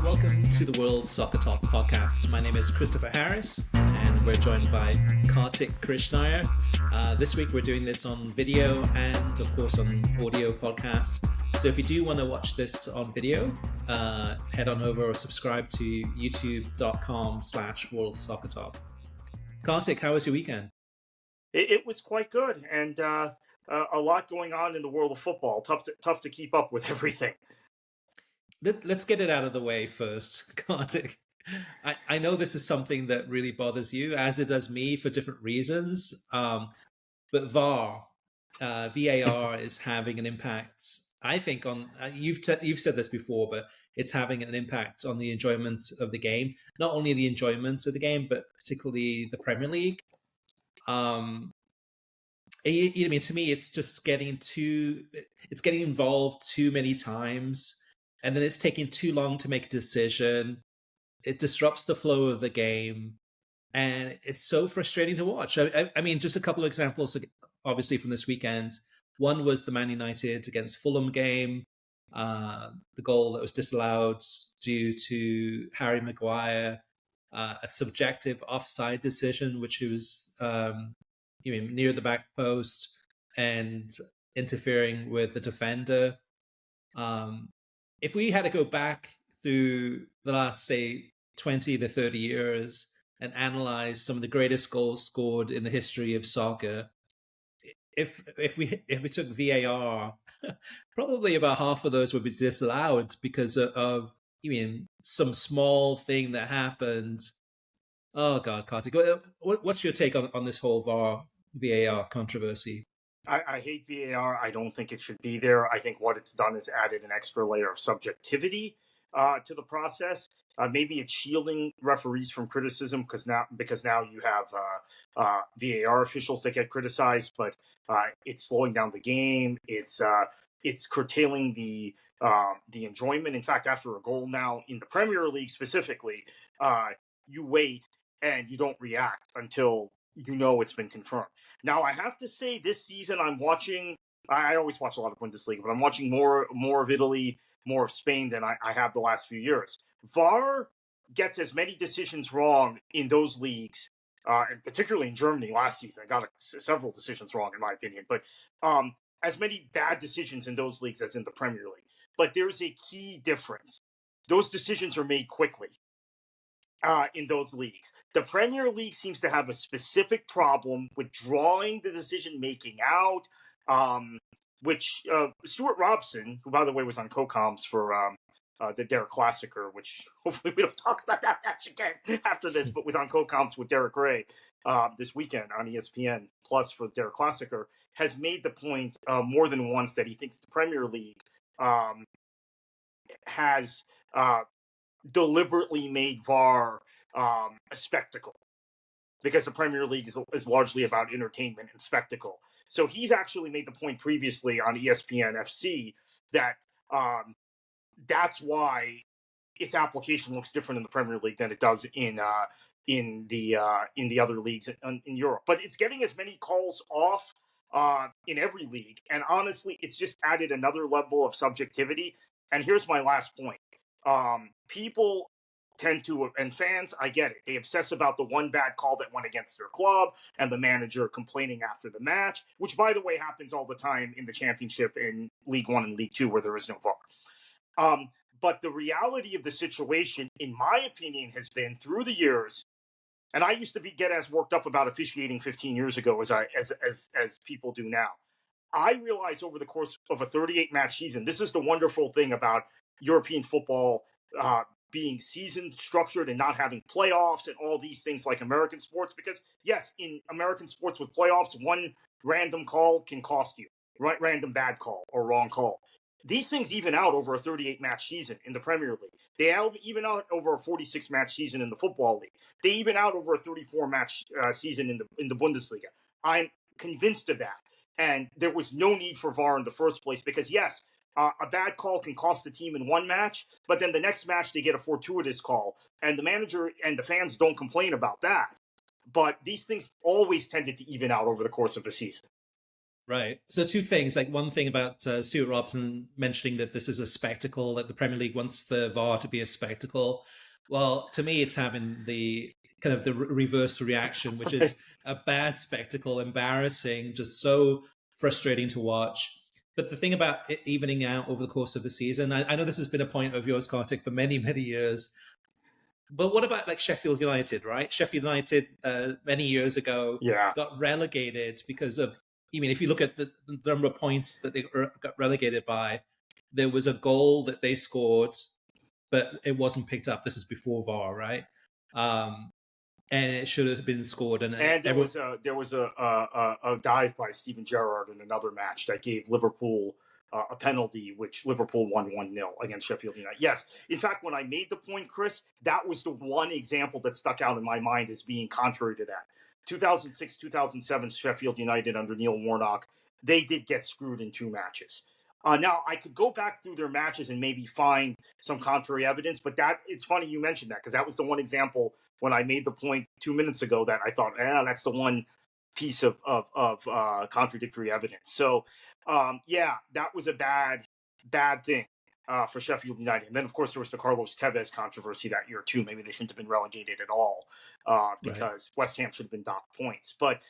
and welcome to the World Soccer Talk podcast. My name is Christopher Harris, and we're joined by Kartik Krishnaiyer. This week we're doing this on video and, of course, on audio podcast. So if you do want to watch this on video, head on over or subscribe to youtube.com/World Soccer Talk. Kartik, how was your weekend? It was quite good, and a lot going on in the world of football. Tough to keep up with everything. Let's get it out of the way first, Kartik. I know this is something that really bothers you, as it does me, for different reasons. But VAR, VAR is having an impact, I think, on you've said this before, but it's having an impact on the enjoyment of the game. Not only the enjoyment of the game, but particularly the Premier League. To me, it's just getting involved too many times, and then it's taking too long to make a decision. It disrupts the flow of the game, and it's so frustrating to watch. I mean, just a couple of examples, obviously, from this weekend. One was the Man United against Fulham game, the goal that was disallowed due to Harry Maguire, a subjective offside decision, which was near the back post and interfering with the defender. If we had to go back through the last, say, 20 to 30 years and analyze some of the greatest goals scored in the history of soccer, if we took VAR, probably about half of those would be disallowed because of some small thing that happened. Oh God, Kartik, what's your take on this whole VAR controversy? I hate VAR. I don't think it should be there. I think what it's done is added an extra layer of subjectivity to the process. Maybe it's shielding referees from criticism because now you have VAR officials that get criticized, but it's slowing down the game. It's curtailing the enjoyment. In fact, after a goal now in the Premier League specifically, you wait and you don't react until you know it's been confirmed. Now, I have to say, this season I'm watching. I always watch a lot of Bundesliga, but I'm watching more of Italy, more of Spain than I have the last few years. VAR gets as many decisions wrong in those leagues, and particularly in Germany last season. I got several decisions wrong, in my opinion, but as many bad decisions in those leagues as in the Premier League. But there's a key difference. Those decisions are made quickly in those leagues. The Premier League seems to have a specific problem with drawing the decision-making out, which Stuart Robson, who, by the way, was on co-coms for the Derek Classicer, which hopefully we don't talk about that match again after this, but was on co-coms with Derek Ray this weekend on ESPN Plus for Derek Classicer, has made the point more than once that he thinks the Premier League has deliberately made VAR a spectacle, because the Premier League is largely about entertainment and spectacle. So he's actually made the point previously on ESPN FC that that's why its application looks different in the Premier League than it does in the other leagues in Europe. But it's getting as many calls off in every league, and honestly, it's just added another level of subjectivity. And here's my last point. People tend to, and fans, I get it, they obsess about the one bad call that went against their club and the manager complaining after the match, which, by the way, happens all the time in the Championship, in League One and League Two, where there is no VAR. But the reality of the situation, in my opinion, has been through the years, and I used to get as worked up about officiating 15 years ago as people do now. I realized over the course of a 38-match season, this is the wonderful thing about European football being season structured and not having playoffs and all these things like American sports. Because, yes, in American sports with playoffs, one random call can cost you, right? Random bad call or wrong call. These things even out over a 38-match season in the Premier League. They even out over a 46-match season in the Football League. They even out over a 34-match season in the Bundesliga. I'm convinced of that. And there was no need for VAR in the first place because, yes, a bad call can cost the team in one match, but then the next match they get a fortuitous call. And the manager and the fans don't complain about that. But these things always tended to even out over the course of a season. Right. So two things. Like one thing about Stuart Robson mentioning that this is a spectacle, that the Premier League wants the VAR to be a spectacle. Well, to me, it's having the kind of the reverse reaction, which is a bad spectacle, embarrassing, just so frustrating to watch. But the thing about it evening out over the course of the season, I know this has been a point of yours, Kartik, for many, many years. But what about like Sheffield United, right? Sheffield United many years ago Yeah. got relegated because of. I mean, if you look at the number of points that they got relegated by, there was a goal that they scored, but it wasn't picked up. This is before VAR, right? And it should have been scored. And there was a dive by Steven Gerrard in another match that gave Liverpool a penalty, which Liverpool won 1-0 against Sheffield United. Yes. In fact, when I made the point, Chris, that was the one example that stuck out in my mind as being contrary to that. 2006, 2007, Sheffield United under Neil Warnock, they did get screwed in 2 matches. Now, I could go back through their matches and maybe find some contrary evidence, but it's funny you mentioned that, because that was the one example when I made the point 2 minutes ago that I thought, that's the one piece of contradictory evidence. So, yeah, that was a bad thing for Sheffield United. And then, of course, there was the Carlos Tevez controversy that year, too. Maybe they shouldn't have been relegated at all because right. West Ham should have been docked points. But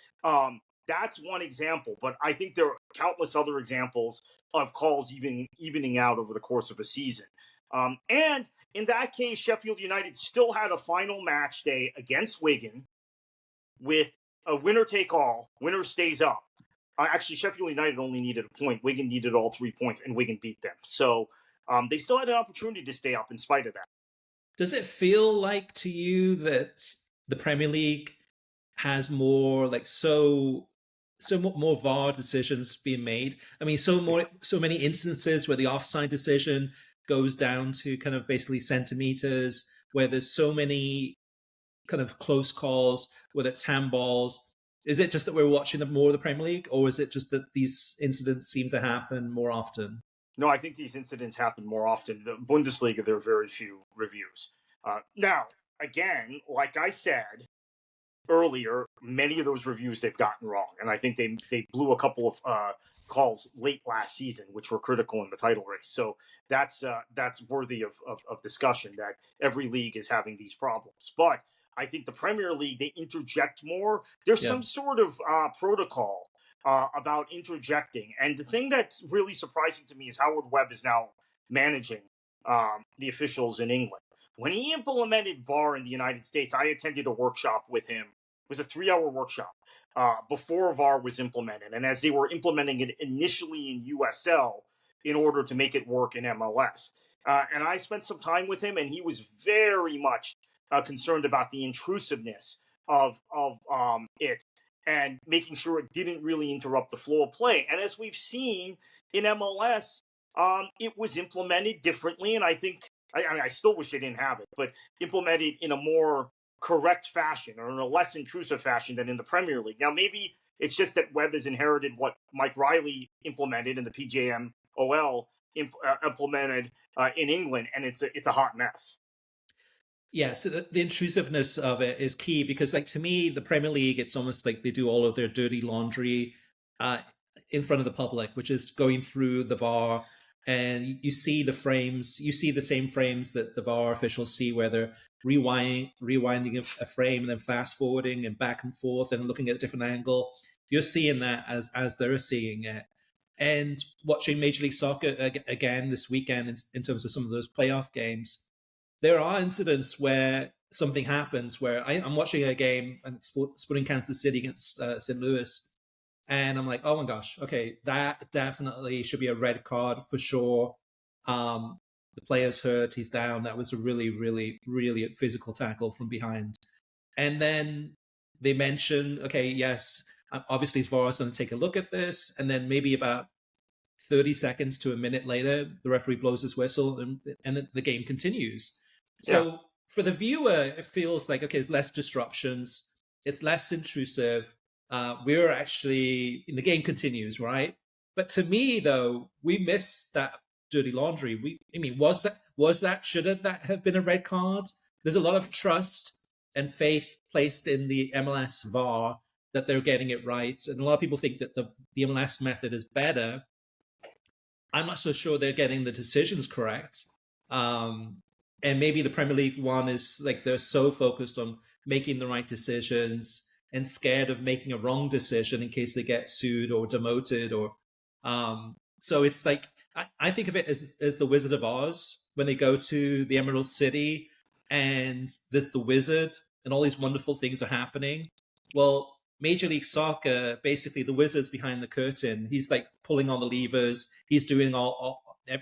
that's one example. But I think there are countless other examples of calls evening out over the course of a season. And in that case, Sheffield United still had a final match day against Wigan with a winner-take-all. Winner stays up. Actually, Sheffield United only needed a point. Wigan needed all 3 points, and Wigan beat them. So they still had an opportunity to stay up in spite of that. Does it feel like to you that the Premier League has more like so more VAR decisions being made? I mean, so many instances where the offside decision goes down to kind of basically centimeters, where there's so many kind of close calls, whether it's handballs. Is it just that we're watching more of the Premier League, or is it just that these incidents seem to happen more often? No, I think these incidents happen more often. The Bundesliga, there are very few reviews. Now, again, like I said earlier, many of those reviews they've gotten wrong, and I think they blew a couple of calls late last season, which were critical in the title race. So that's worthy of discussion, that every league is having these problems. But I think the Premier League, they interject more. There's some sort of protocol about interjecting. And the thing that's really surprising to me is Howard Webb is now managing the officials in England. When he implemented VAR in the United States, I attended a workshop with him. It was a 3-hour workshop before VAR was implemented. And as they were implementing it initially in USL in order to make it work in MLS. And I spent some time with him, and he was very much concerned about the intrusiveness of it and making sure it didn't really interrupt the flow of play. And as we've seen in MLS, it was implemented differently. And I think, I still wish they didn't have it, but implemented in a more correct fashion, or in a less intrusive fashion than in the Premier League. Now, maybe it's just that Webb has inherited what Mike Riley implemented and the PJMOL implemented in England, and it's a hot mess. Yeah, so the intrusiveness of it is key, because, like, to me, the Premier League, it's almost like they do all of their dirty laundry in front of the public, which is going through the VAR, and you see the frames, you see the same frames that the VAR officials see, where they're rewinding a frame and then fast forwarding and back and forth and looking at a different angle. You're seeing that as they're seeing it. And watching Major League Soccer again this weekend in terms of some of those playoff games, there are incidents where something happens, where I'm watching a game and Sporting Kansas City against St. Louis, and I'm like, oh my gosh, okay, that definitely should be a red card for sure. The player's hurt, he's down. That was a really, really, really physical tackle from behind. And then they mention, okay, yes, obviously VAR is going to take a look at this, and then maybe about 30 seconds to a minute later, the referee blows his whistle and the game continues. So for the viewer, it feels like, okay, it's less disruptions, it's less intrusive. We're actually, the game continues, right? But to me, though, we miss that dirty laundry. Shouldn't that have been a red card? There's a lot of trust and faith placed in the MLS VAR, that they're getting it right. And a lot of people think that the MLS method is better. I'm not so sure they're getting the decisions correct. And maybe the Premier League one is like they're so focused on making the right decisions and scared of making a wrong decision in case they get sued or demoted or so it's like I think of it as the Wizard of Oz when they go to the Emerald City and there's the wizard and all these wonderful things are happening. Well, Major League Soccer, basically the wizard's behind the curtain. He's like pulling on the levers. He's doing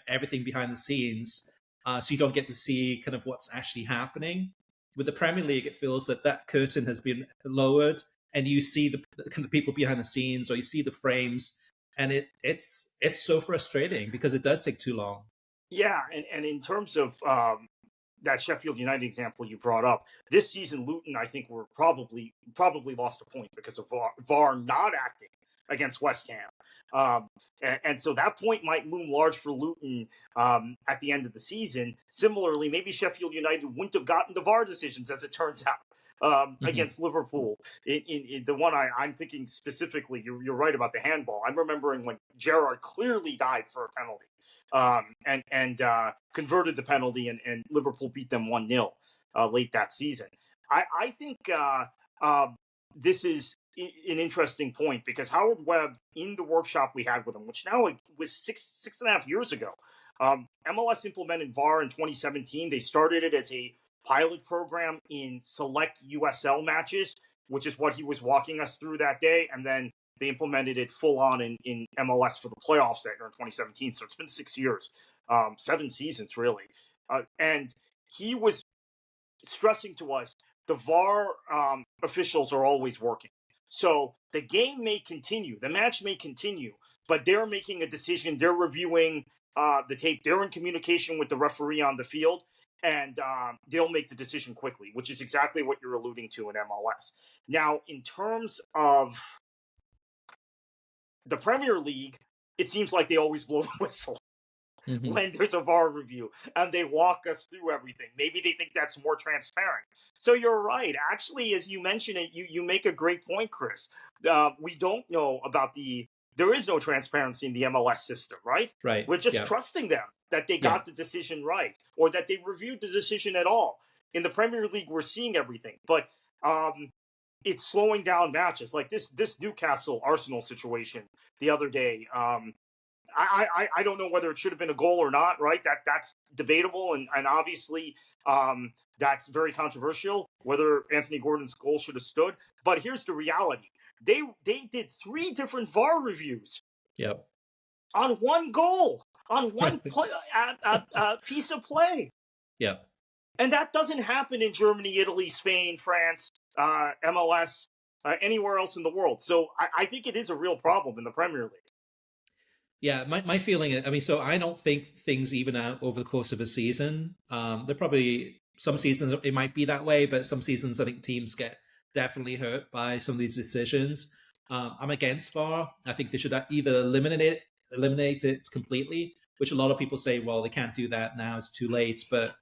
everything behind the scenes. So you don't get to see kind of what's actually happening. With the Premier League, it feels that that curtain has been lowered and you see the kind of people behind the scenes or you see the frames. And it's so frustrating because it does take too long. Yeah, and in terms of that Sheffield United example you brought up, this season Luton, I think, were probably lost a point because of VAR not acting against West Ham. And so that point might loom large for Luton at the end of the season. Similarly, maybe Sheffield United wouldn't have gotten the VAR decisions, as it turns out. Against Liverpool. In the one I'm thinking specifically, you're right about the handball. I'm remembering when Gerrard clearly died for a penalty and converted the penalty, and Liverpool beat them 1-0 late that season. I think this is an interesting point because Howard Webb, in the workshop we had with him, which now was six and a half years ago, MLS implemented VAR in 2017. They started it as a pilot program in select USL matches, which is what he was walking us through that day. And then they implemented it full on in MLS for the playoffs there in 2017. So it's been 6 years, 7 seasons, really. And he was stressing to us the VAR officials are always working. So the game may continue, the match may continue, but they're making a decision. They're reviewing the tape. They're in communication with the referee on the field. And they'll make the decision quickly, which is exactly what you're alluding to in MLS. Now, in terms of the Premier League, it seems like they always blow the whistle when there's a VAR review, and they walk us through everything. Maybe they think that's more transparent. So you're right. Actually, as you mention it, you make a great point, Chris. We don't know about there is no transparency in the MLS system, right? Right. We're just trusting them that they got the decision right or that they reviewed the decision at all. In the Premier League, we're seeing everything, but it's slowing down matches like this Newcastle-Arsenal situation the other day. I don't know whether it should have been a goal or not, right? That's debatable, and obviously that's very controversial, whether Anthony Gordon's goal should have stood. But here's the reality. They did 3 different VAR reviews on one goal, on one play, piece of play. And that doesn't happen in Germany, Italy, Spain, France, MLS, anywhere else in the world. So I think it is a real problem in the Premier League. Yeah, my feeling, I mean, so I don't think things even out over the course of a season. There probably some seasons it might be that way, but some seasons I think teams get definitely hurt by some of these decisions. I'm against VAR. I think they should either eliminate it completely, which a lot of people say, well, they can't do that now, it's too late. But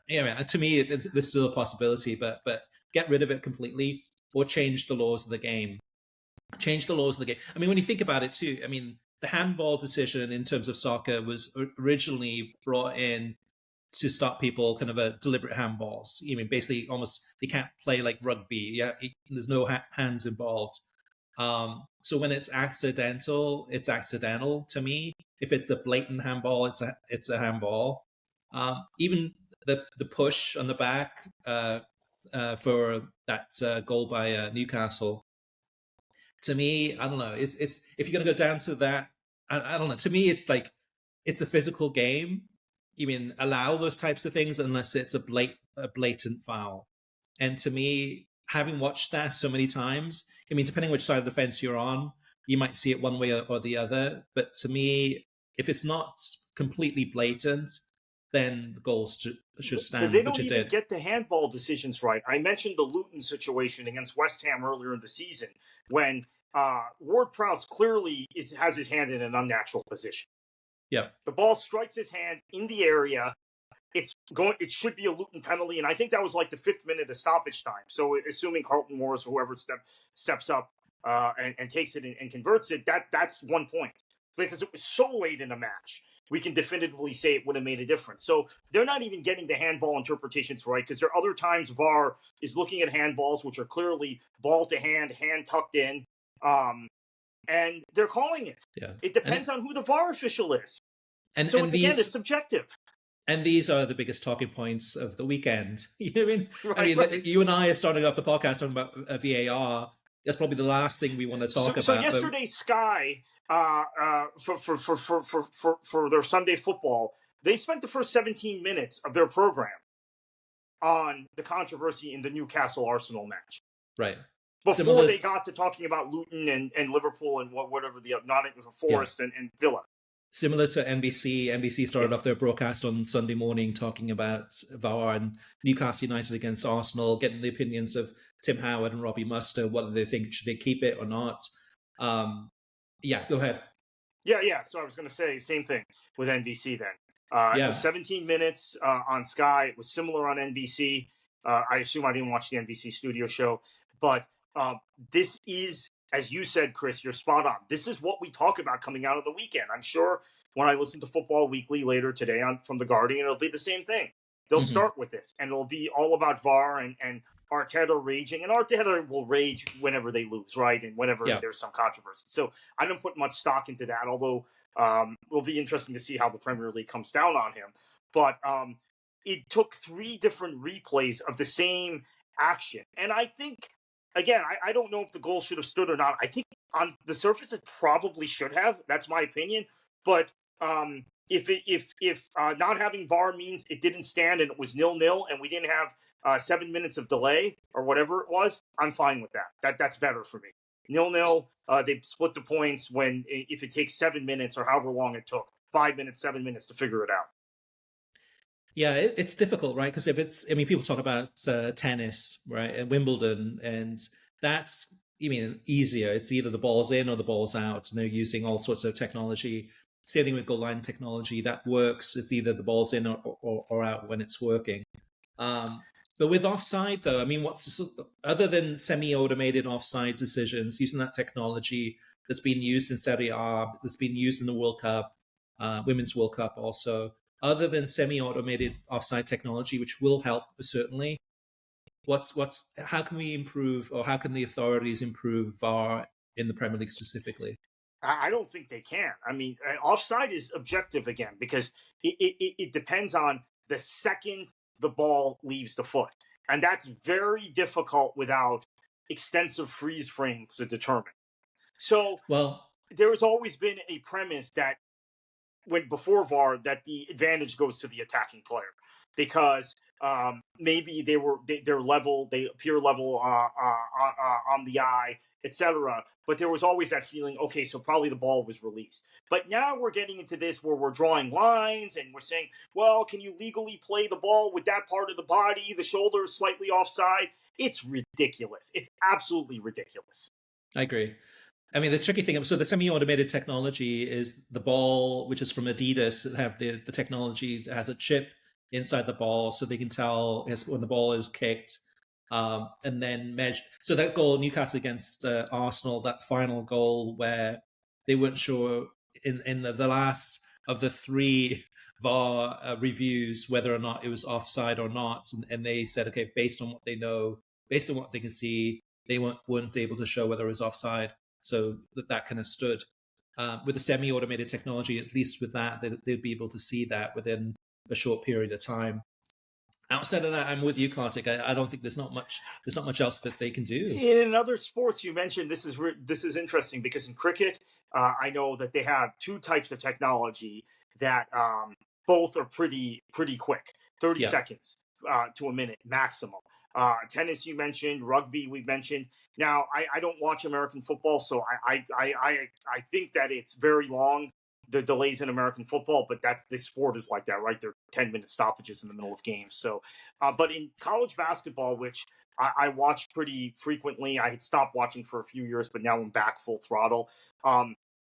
yeah, to me, there's still a possibility, but get rid of it completely or change the laws of the game. Change the laws of the game. I mean, when you think about it too, I mean, the handball decision in terms of soccer was originally brought in to stop people kind of deliberate handballs. I mean, basically almost they can't play like rugby. Yeah, there's no hands involved. So when it's accidental, it's accidental to me. If it's a blatant handball, it's a handball. Even the push on the back for that goal by Newcastle. To me, I don't know. It's if you're going to go down to that, I don't know. To me, it's like it's a physical game. You mean allow those types of things unless it's a blatant foul. And to me, having watched that so many times, I mean, depending which side of the fence you're on, you might see it one way or the other. But to me, if it's not completely blatant, then the goals should stand. They don't even get the handball decisions right. I mentioned the Luton situation against West Ham earlier in the season when Ward-Prowse clearly has his hand in an unnatural position. Yeah, the ball strikes his hand in the area, It should be a Luton penalty, and I think that was like the 5th minute of stoppage time. So assuming Carlton Morris or whoever steps up and takes it and converts it, that's 1 point. Because it was so late in the match, we can definitively say it would have made a difference. So they're not even getting the handball interpretations right, because there are other times VAR is looking at handballs which are clearly ball to hand tucked in, and they're calling it. Yeah. It depends on who the VAR official is. And it's subjective. And these are the biggest talking points of the weekend. You know what I mean? Right, right. You and I are starting off the podcast talking about VAR. That's probably the last thing we want to talk about. So yesterday, Sky, for their Sunday football, they spent the first 17 minutes of their program on the controversy in the Newcastle-Arsenal match. Right. Before they got to talking about Luton and Liverpool and whatever the Nottingham Forest and Villa. Similar to NBC. NBC started off their broadcast on Sunday morning talking about VAR and Newcastle United against Arsenal, getting the opinions of Tim Howard and Robbie Muster, whether they think should they keep it or not. Go ahead. Yeah. So I was going to say same thing with NBC then. It was 17 minutes on Sky. It was similar on NBC. I assume I didn't watch the NBC studio show, but this is, as you said, Chris, you're spot on. This is what we talk about coming out of the weekend. I'm sure when I listen to Football Weekly later today from The Guardian, it'll be the same thing. They'll start with this, and it'll be all about VAR and Arteta raging. And Arteta will rage whenever they lose, right? And whenever there's some controversy. So I don't put much stock into that, although it'll be interesting to see how the Premier League comes down on him. But it took 3 different replays of the same action. And I think, again, I don't know if the goal should have stood or not. I think on the surface it probably should have. That's my opinion. But if not having VAR means it didn't stand and it was 0-0 and we didn't have 7 minutes of delay or whatever it was, I'm fine with that. That's better for me. 0-0, they split the points if it takes 7 minutes or however long it took, 5 minutes, 7 minutes to figure it out. Yeah, it's difficult, right? Because people talk about tennis, right, and Wimbledon, and that's, easier. It's either the ball's in or the ball's out, and they're using all sorts of technology. Same thing with goal line technology. That works. It's either the ball's in or out when it's working. But with offside, though, what's other than semi-automated offside decisions, using that technology that's been used in Serie A, that's been used in the World Cup, Women's World Cup also, other than semi-automated offside technology, which will help certainly, how can we improve, or how can the authorities improve VAR in the Premier League specifically? I don't think they can. Offside is objective again, because it depends on the second the ball leaves the foot. And that's very difficult without extensive freeze frames to determine. So there has always been a premise that before VAR, that the advantage goes to the attacking player, because maybe they're level, they appear level on the eye, etc. But there was always that feeling, okay, so probably the ball was released. But now we're getting into this where we're drawing lines and we're saying, well, can you legally play the ball with that part of the body, the shoulder is slightly offside? It's ridiculous. It's absolutely ridiculous. I agree. The tricky thing, so the semi-automated technology is the ball, which is from Adidas, have the technology that has a chip inside the ball, so they can tell when the ball is kicked, and then measure. So that goal, Newcastle against Arsenal, that final goal where they weren't sure in the last of the 3 VAR reviews whether or not it was offside or not, and they said, okay, based on what they know, based on what they can see, they weren't able to show whether it was offside. So that kind of stood. With the semi-automated technology, at least with that, they'd be able to see that within a short period of time. Outside of that, I'm with you, Kartik. I don't think there's not much else that they can do. In other sports, you mentioned this is interesting, because in cricket, I know that they have 2 types of technology that both are pretty quick, 30 seconds to a minute maximum. Tennis, you mentioned. Rugby, we mentioned. Now, I don't watch American football, so I think that it's very long, the delays in American football, but the sport is like that, right? There are 10-minute stoppages in the middle of games. So, but in college basketball, which I watch pretty frequently, I had stopped watching for a few years, but now I'm back full throttle.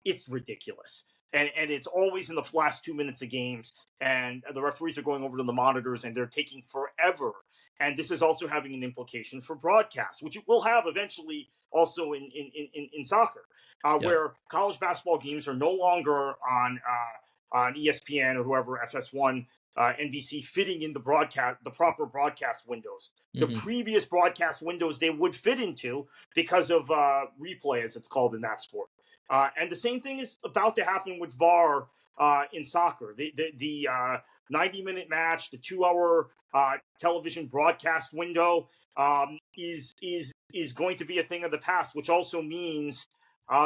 It's ridiculous. And it's always in the last 2 minutes of games, and the referees are going over to the monitors, and they're taking forever. And this is also having an implication for broadcast, which it will have eventually also in soccer, where college basketball games are no longer on ESPN or whoever, FS1, NBC, fitting in the proper broadcast windows. The previous broadcast windows they would fit into because of replay, as it's called in that sport. And the same thing is about to happen with VAR in soccer. The 90-minute match, the 2-hour television broadcast window is going to be a thing of the past, which also means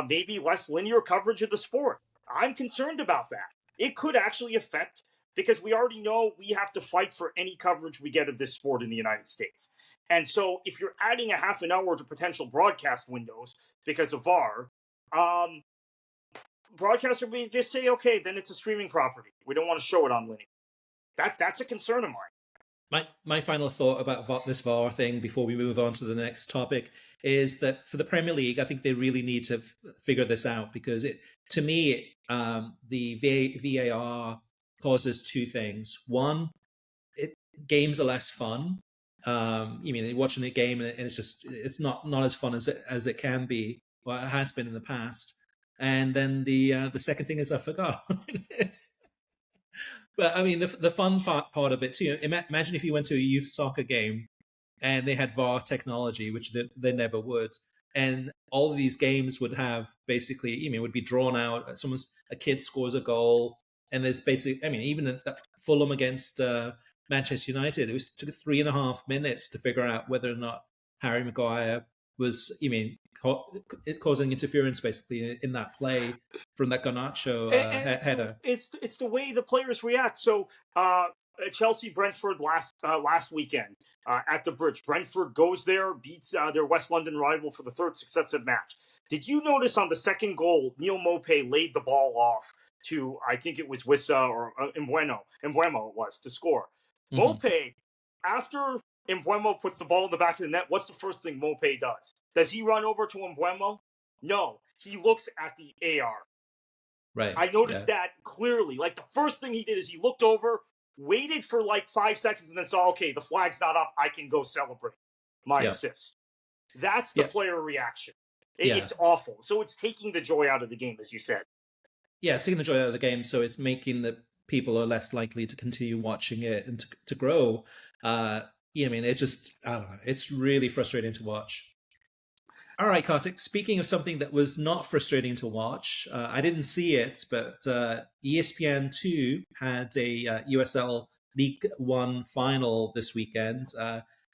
maybe less linear coverage of the sport. I'm concerned about that. It could actually affect, because we already know we have to fight for any coverage we get of this sport in the United States. And so if you're adding a half an hour to potential broadcast windows because of VAR, broadcaster may just say, okay, then it's a streaming property. We don't want to show it on linear. That's a concern of mine. My final thought about this VAR thing before we move on to the next topic is that for the Premier League, I think they really need to figure this out, because to me, the VAR causes two things. One, games are less fun. You're watching a game and it's not as fun as it can be, or it has been in the past. And then the second thing is I forgot what it is. But I mean, the fun part of it too. Imagine if you went to a youth soccer game and they had VAR technology, which they never would, and all of these games would have basically, would be drawn out. A kid scores a goal, and there's basically, even Fulham against Manchester United, it took 3.5 minutes to figure out whether or not Harry Maguire was, causing interference basically in that play from that Garnacho header. It's the way the players react. So Chelsea Brentford last weekend at the Bridge. Brentford goes there, beats their West London rival for the third successive match. Did you notice on the second goal, Neil Maupay laid the ball off to, I think it was Wissa or Mbeumo it was, to score. Maupay, after Mbeumo puts the ball in the back of the net, what's the first thing Maupay does? Does he run over to Mbeumo? No, he looks at the AR. Right. I noticed that clearly. Like, the first thing he did is he looked over, waited for like 5 seconds, and then saw, okay, the flag's not up, I can go celebrate my assist. That's the player reaction. It's awful. So it's taking the joy out of the game, as you said. Yeah, it's taking the joy out of the game, so it's making the people are less likely to continue watching it and to grow. It just, I don't know, it's really frustrating to watch. All right, Kartik, speaking of something that was not frustrating to watch, I didn't see it, but ESPN2 had a USL League One final this weekend.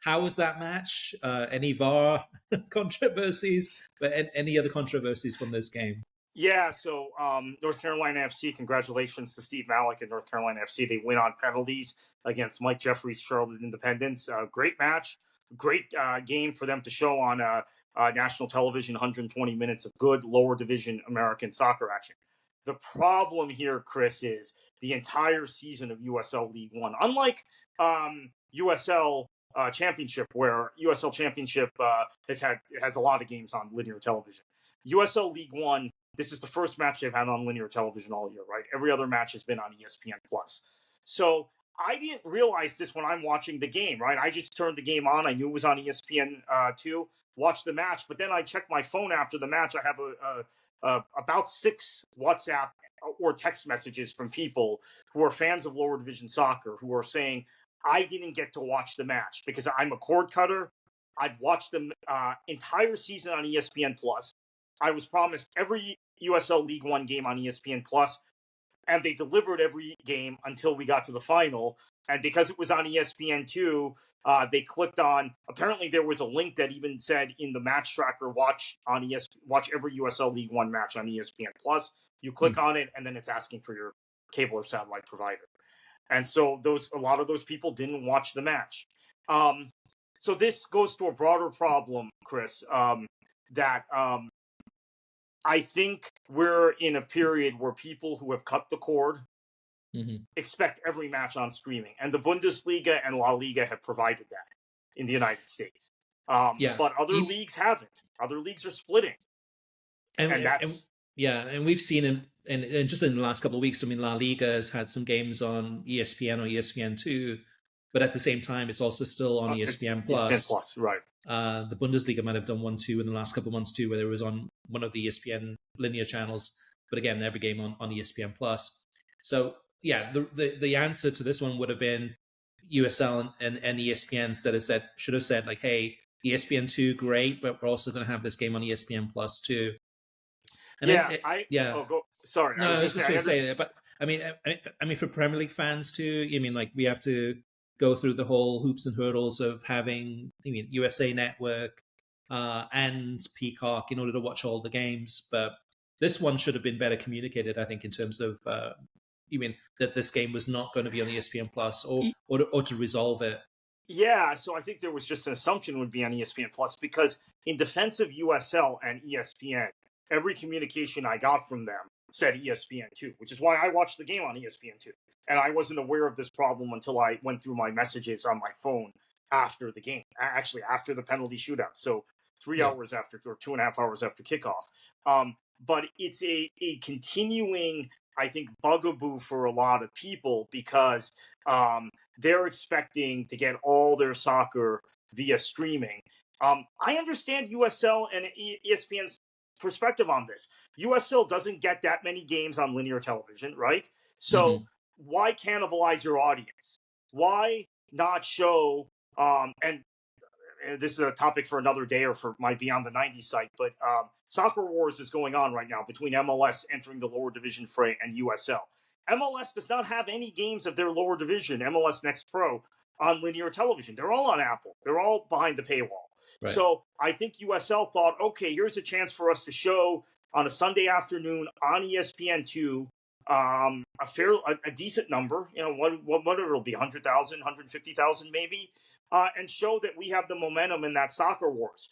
How was that match? Any VAR controversies, but any other controversies from this game? Yeah, so North Carolina FC, congratulations to Steve Malik and North Carolina FC. They win on penalties against Mike Jeffries' Charlotte Independence. Great match, great game for them to show on national television, 120 minutes of good lower division American soccer action. The problem here, Chris, is the entire season of USL League One. Unlike USL Championship, where USL Championship has a lot of games on linear television. USL League One, this is the first match they've had on linear television all year, right? Every other match has been on ESPN+. So I didn't realize this when I'm watching the game, right? I just turned the game on. I knew it was on ESPN2, watched the match, but then I checked my phone after the match. I have about 6 WhatsApp or text messages from people who are fans of lower division soccer who are saying, I didn't get to watch the match because I'm a cord cutter. I've watched the entire season on ESPN+. I was promised every USL League One game on ESPN+, and they delivered every game until we got to the final. And because it was on ESPN2, they clicked on, apparently there was a link that even said in the match tracker, watch every USL League One match on ESPN+. You click on it, and then it's asking for your cable or satellite provider. And so a lot of those people didn't watch the match. So this goes to a broader problem, Chris, that I think we're in a period where people who have cut the cord expect every match on streaming. And the Bundesliga and La Liga have provided that in the United States. But other leagues haven't. Other leagues are splitting. And Yeah, and we've seen him, and just in the last couple of weeks. I mean, La Liga has had some games on ESPN or ESPN2, but at the same time, it's also still on It's ESPN ESPN Plus. Plus, right? The Bundesliga might have done one too in the last couple of months too, where it was on one of the ESPN linear channels. But again, every game on ESPN Plus. So yeah, the answer to this one would have been USL and ESPN should have said like, hey, ESPN2 great, but we're also going to have this game on ESPN Plus too. And Yeah, yeah, oh, go. Sorry, I no, was I going was to say just I going to say understand. that, but I mean, for Premier League fans too. I mean, like we have to go through the whole hoops and hurdles of having, I mean, USA Network and Peacock in order to watch all the games. But this one should have been better communicated, I think, in terms of, you mean that this game was not going to be on ESPN Plus, or to resolve it. Yeah, so I think there was just an assumption it would be on ESPN Plus because in defense of USL and ESPN, every communication I got from them said ESPN2, which is why I watched the game on ESPN2. And I wasn't aware of this problem until I went through my messages on my phone after the game, actually after the penalty shootout. So 3 hours after, or 2.5 hours after kickoff. But it's a continuing, I think, bugaboo for a lot of people because they're expecting to get all their soccer via streaming. I understand USL and ESPN's perspective on this. USL doesn't get that many games on linear television, right? So Mm-hmm. why cannibalize your audience? Why not show? And this is a topic for another day or for my Beyond the 90s site, but Soccer Wars is going on right now between MLS entering the lower division fray and USL. MLS does not have any games of their lower division, MLS Next Pro, on linear television. They're all on Apple. They're all behind the paywall. Right. So I think USL thought, okay, here's a chance for us to show on a Sunday afternoon on ESPN2 a decent number, what it'll be, 100,000, 150,000 maybe, and show that we have the momentum in that Soccer Wars.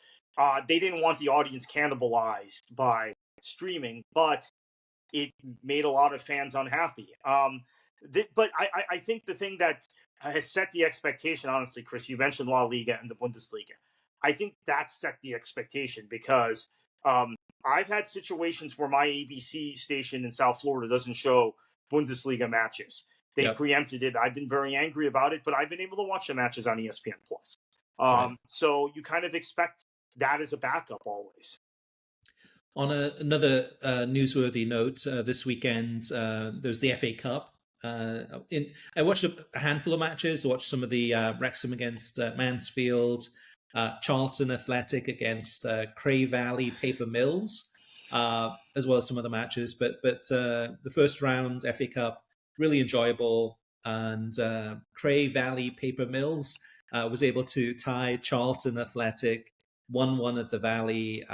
They didn't want the audience cannibalized by streaming, but it made a lot of fans unhappy. But I think the thing that has set the expectation, honestly, Chris, you mentioned La Liga and the Bundesliga. I think that set the expectation because I've had situations where my ABC station in South Florida doesn't show Bundesliga matches. They preempted it. I've been very angry about it, but I've been able to watch the matches on ESPN Plus. Right. So you kind of expect that as a backup always. On another newsworthy note, this weekend there's the FA Cup. I watched a handful of matches. I watched some of the Wrexham against Mansfield, Charlton Athletic against Cray Valley Paper Mills, as well as some other matches. But the first round FA Cup, really enjoyable. And Cray Valley Paper Mills was able to tie Charlton Athletic 1-1 at the Valley,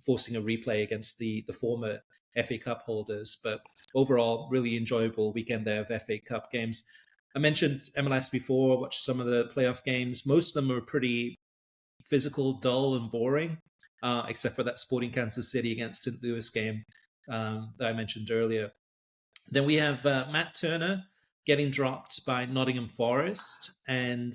forcing a replay against the former FA Cup holders. But overall, really enjoyable weekend there of FA Cup games. I mentioned MLS before. I watched some of the playoff games. Most of them are pretty physical, dull, and boring, except for that Sporting Kansas City against St. Louis game that I mentioned earlier. Then we have Matt Turner getting dropped by Nottingham Forest. And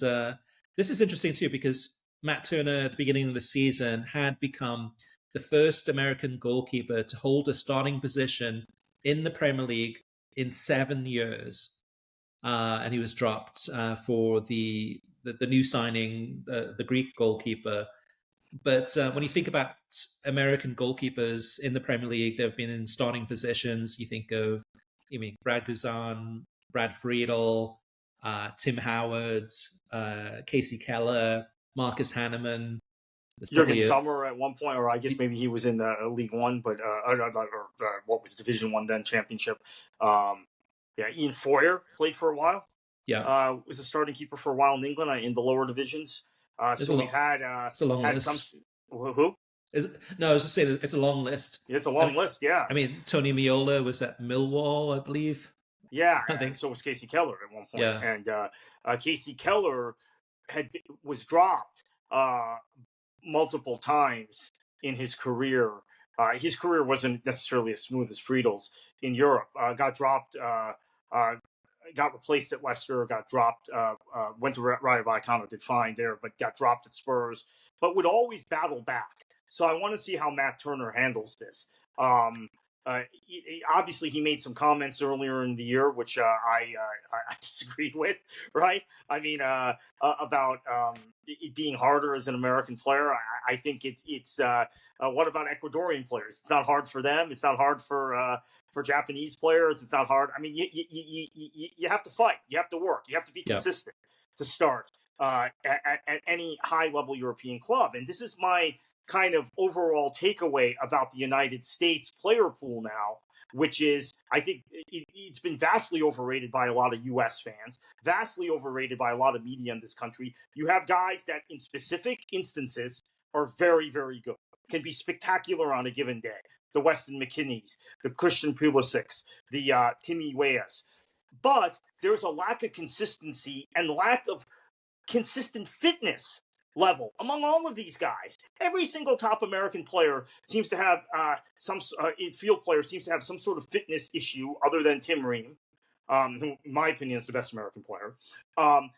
this is interesting too, because Matt Turner at the beginning of the season had become the first American goalkeeper to hold a starting position in the Premier League in 7 years. And he was dropped for the new signing, the Greek goalkeeper. But when you think about American goalkeepers in the Premier League, they've been in starting positions. You think of, Brad Guzan, Brad Friedel, Tim Howard, Casey Keller, Marcus Hanneman. Jurgen Sommer at one point, or I guess maybe he was in the League One, but what was Division One then, Championship. Ian Foyer played for a while. Yeah, was a starting keeper for a while in England in the lower divisions. So we've had it's a long list. some. Who? No, I was just saying it's a long list. It's a long list. Yeah. Tony Miola was at Millwall, I believe. Yeah, I think so was Casey Keller at one point. Yeah. And Casey Keller was dropped multiple times in his career. His career wasn't necessarily as smooth as Friedel's in Europe. Got dropped. Got replaced at Leicester, got dropped, went to Rayo Vallecano, did fine there, but got dropped at Spurs, but would always battle back. So I want to see how Matt Turner handles this. obviously he made some comments earlier in the year, which I disagreed with, right? I mean, about it being harder as an American player. I think it's what about Ecuadorian players? It's not hard for them. It's not hard for Japanese players. It's not hard. I mean, you have to fight. You have to work. You have to be Yeah. consistent to start at any high level European club. And this is my kind of overall takeaway about the United States player pool now, which is I think it's been vastly overrated by a lot of U.S. fans, vastly overrated by a lot of media in this country. You have guys that in specific instances are very, very good, can be spectacular on a given day. The Weston McKennies, the Christian Pulisics, the Timmy Weahs. But there's a lack of consistency and lack of consistent fitness level among all of these guys. Every single top American player seems to have some field player seems to have some sort of fitness issue other than Tim Ream, who in my opinion is the best American player. I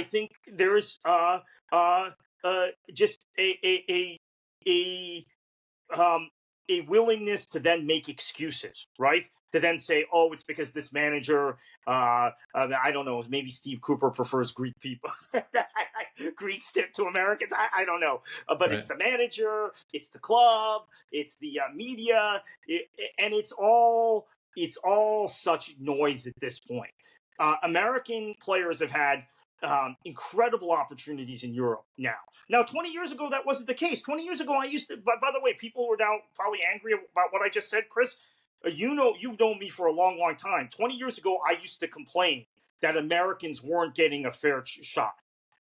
think there's just a willingness to then make excuses, right? To then say, oh, it's because this manager, I don't know, maybe Steve Cooper prefers Greek people, Greeks to Americans. I don't know. But right. It's the manager, it's the club, it's the media, and it's all such noise at this point. American players have had incredible opportunities in Europe now. Now, 20 years ago, that wasn't the case. 20 years ago, I used to, by the way, people who are now probably angry about what I just said, Chris, you've known me for a long, long time. 20 years ago, I used to complain that Americans weren't getting a fair shot.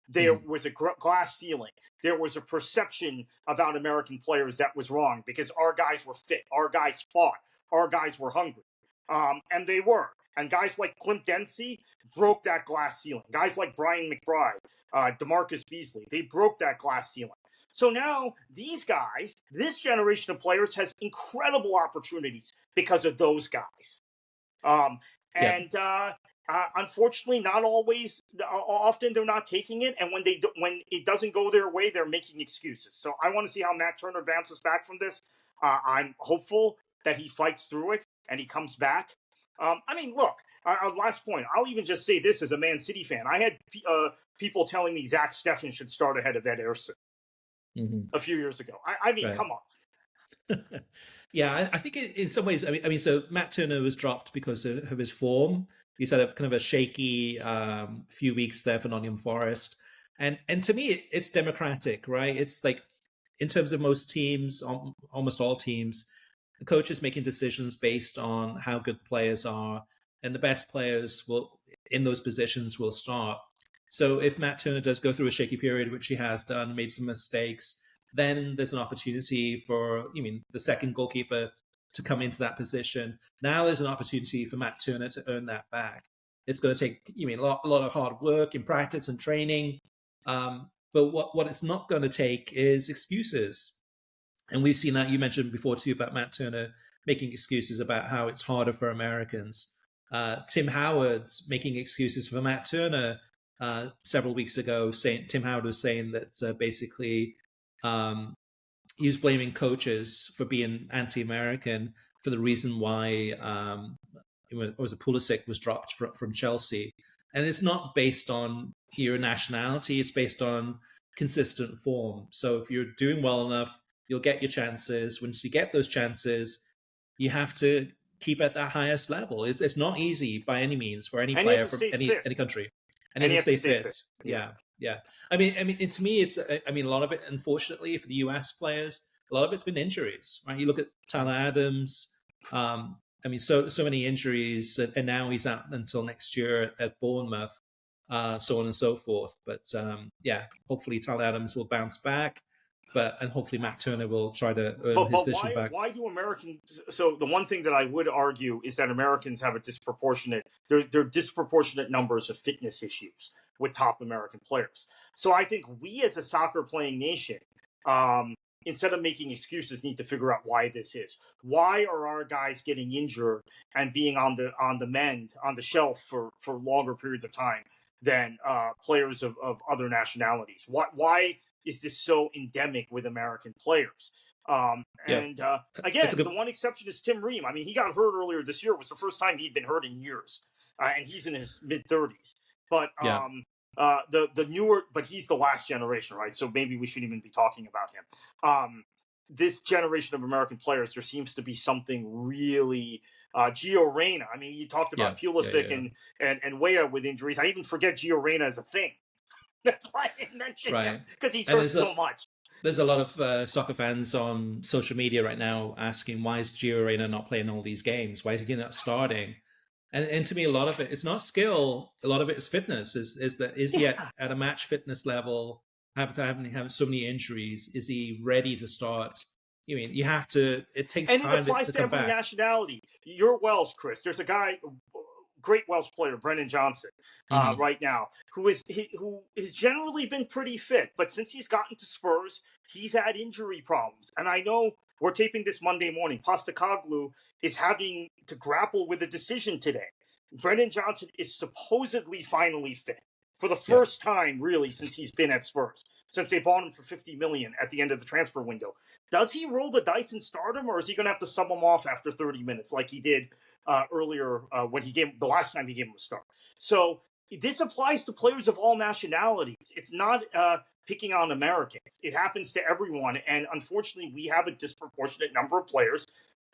There was a glass ceiling. There was a perception about American players that was wrong because our guys were fit. Our guys fought. Our guys were hungry. And they were. And guys like Clint Dempsey broke that glass ceiling. Guys like Brian McBride, DeMarcus Beasley, they broke that glass ceiling. So now these guys, this generation of players has incredible opportunities because of those guys. Unfortunately, not always, often they're not taking it. And when it doesn't go their way, they're making excuses. So I want to see how Matt Turner bounces back from this. I'm hopeful that he fights through it and he comes back. I mean, look, last point, I'll even just say this as a Man City fan. I had people telling me Zach Steffen should start ahead of Ed Erson a few years ago. I mean, right. Come on. Yeah, I think in some ways, I mean, so Matt Turner was dropped because of his form. He's had a kind of a shaky few weeks there for Nottingham Forest. And to me, it's democratic, right? It's like, in terms of most teams, almost all teams, the coach is making decisions based on how good the players are, and the best players in those positions will start. So if Matt Turner does go through a shaky period, which he has done, made some mistakes, then there's an opportunity for, the second goalkeeper to come into that position. Now there's an opportunity for Matt Turner to earn that back. It's going to take, a lot of hard work in practice and training. But what it's not going to take is excuses. And we've seen that. You mentioned before too about Matt Turner making excuses about how it's harder for Americans. Tim Howard's making excuses for Matt Turner several weeks ago. Tim Howard was saying that basically he was blaming coaches for being anti-American for the reason why Pulisic was dropped from Chelsea. And it's not based on your nationality. It's based on consistent form. So if you're doing well enough, you'll get your chances. Once you get those chances, you have to keep at that highest level. It's not easy by any means for any player from any country. And you have to stay fit. Yeah. I mean, to me, it's. I mean, a lot of it, unfortunately, for the US players, a lot of it's been injuries. Right? You look at Tyler Adams. So many injuries, and now he's out until next year at Bournemouth, so on and so forth. But hopefully Tyler Adams will bounce back. And hopefully Matt Turner will try to earn his position back. Why do Americans? So the one thing that I would argue is that Americans have a disproportionate. They're disproportionate numbers of fitness issues with top American players. So I think we, as a soccer-playing nation, instead of making excuses, need to figure out why this is. Why are our guys getting injured and being on the shelf for longer periods of time than players of other nationalities? Why is this so endemic with American players? Yeah, Again, it's a good. the one exception is Tim Ream. I mean, he got hurt earlier this year. It was the first time he'd been hurt in years, and he's in his mid-30s. But Yeah, the newer, but he's the last generation, right? So maybe we shouldn't even be talking about him. This generation of American players, there seems to be something really Gio Reyna. I mean, you talked about Pulisic and Weah with injuries. I even forget Gio Reyna as a thing. That's why I didn't mention him, because he's hurt so much. There's a lot of soccer fans on social media right now asking, why is Gio Reyna not playing all these games? Why is he not starting? And to me, a lot of it, it's not skill. A lot of it is fitness. Is he at a match fitness level? Having so many injuries, is he ready to start? You mean you have to? It takes time to come back. And it applies to every nationality. You're Welsh, Chris. There's a guy, great Welsh player, Brennan Johnson, right now, who has generally been pretty fit, but since he's gotten to Spurs, he's had injury problems. And I know we're taping this Monday morning. Postecoglou is having to grapple with a decision today. Brennan Johnson is supposedly finally fit for the first time, really, since he's been at Spurs, since they bought him for $50 million at the end of the transfer window. Does he roll the dice and start him, or is he going to have to sub him off after 30 minutes like he did earlier when the last time he gave him a start? So this applies to players of all nationalities. It's not picking on Americans. It happens to everyone. And unfortunately, we have a disproportionate number of players,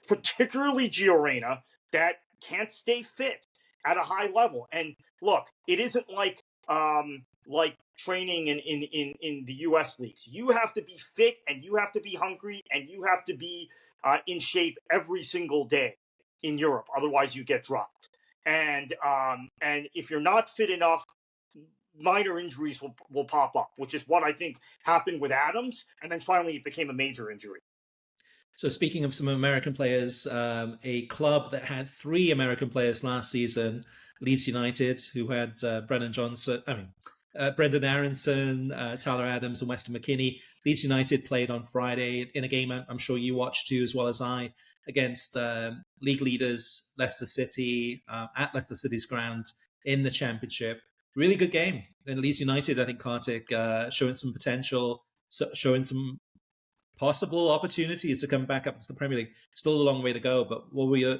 particularly Gio Reyna, that can't stay fit at a high level. And look, it isn't like training in the U.S. leagues. You have to be fit, and you have to be hungry, and you have to be in shape every single day in Europe. Otherwise, you get dropped. And if you're not fit enough, minor injuries will pop up, which is what I think happened with Adams. And then finally, it became a major injury. So speaking of some American players, a club that had 3 American players last season, Leeds United, who had Brendan Aronson, Tyler Adams, and Weston McKennie. Leeds United played on Friday in a game I'm sure you watched too, as well as I, against league leaders Leicester City at Leicester City's ground in the Championship. Really good game. And Leeds United, I think, Kartik, showing some potential, showing some possible opportunities to come back up to the Premier League. Still a long way to go, but what were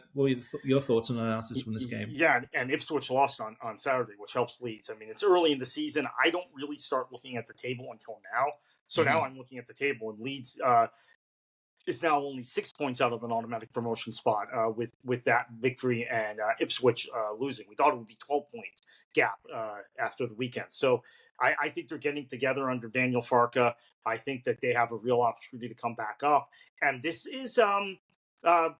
your thoughts and analysis from this game? Yeah, and Ipswich lost on Saturday, which helps Leeds. I mean, it's early in the season. I don't really start looking at the table until now. So now I'm looking at the table, and Leeds is now only 6 points out of an automatic promotion spot with that victory and Ipswich losing. We thought it would be 12-point gap after the weekend. So I think they're getting together under Daniel Farke. I think that they have a real opportunity to come back up. And this is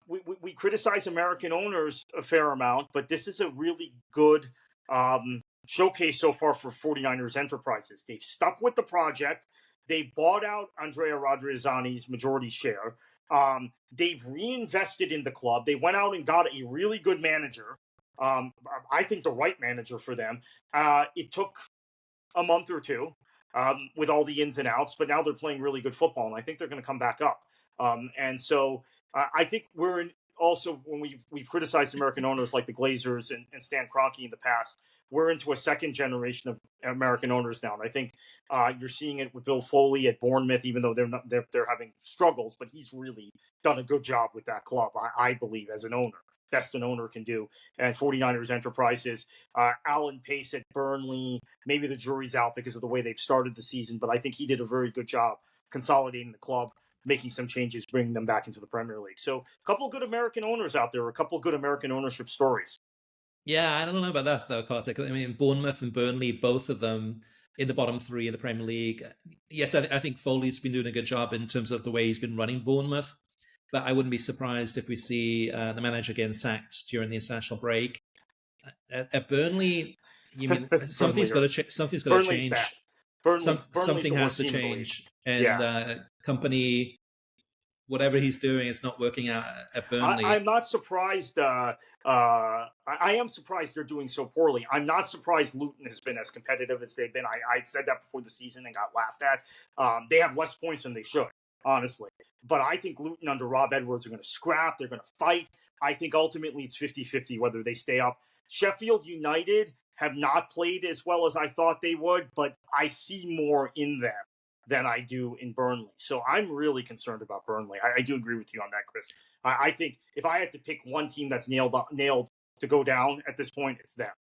we criticize American owners a fair amount, but this is a really good showcase so far for 49ers Enterprises. They've stuck with the project. They bought out Andrea Radrizzani's majority share. They've reinvested in the club. They went out and got a really good manager. I think the right manager for them. It took a month or two with all the ins and outs, but now they're playing really good football, and I think they're going to come back up. And so I think we're in. Also, when we've criticized American owners like the Glazers and Stan Kroenke in the past, we're into a second generation of American owners now. And I think you're seeing it with Bill Foley at Bournemouth, even though they're having struggles, but he's really done a good job with that club, I believe, as an owner. Best an owner can do. And 49ers Enterprises, Alan Pace at Burnley, maybe the jury's out because of the way they've started the season, but I think he did a very good job consolidating the club, making some changes, bringing them back into the Premier League. So a couple of good American owners out there, a couple of good American ownership stories. Yeah, I don't know about that, though, Kartik. I mean, Bournemouth and Burnley, both of them in the bottom 3 in the Premier League. Yes, I think Foley's been doing a good job in terms of the way he's been running Bournemouth, but I wouldn't be surprised if we see the manager getting sacked during the international break. At Burnley, you mean something's got to change. Something has to change, and company, whatever he's doing, it's not working out at Burnley. I'm not surprised. I am surprised they're doing so poorly. I'm not surprised Luton has been as competitive as they've been. I said that before the season and got laughed at. They have less points than they should, honestly. But I think Luton under Rob Edwards are going to scrap. They're going to fight. I think ultimately it's 50-50 whether they stay up. Sheffield United have not played as well as I thought they would, but I see more in them than I do in Burnley. So I'm really concerned about Burnley. I do agree with you on that, Chris. I think if I had to pick one team that's nailed to go down at this point, it's them.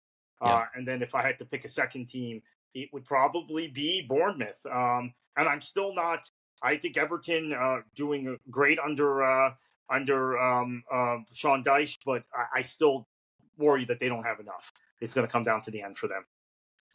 Yeah. And then if I had to pick a second team, it would probably be Bournemouth. And I'm still not. I think Everton doing great under Sean Dyche, but I still worry that they don't have enough. It's going to come down to the end for them.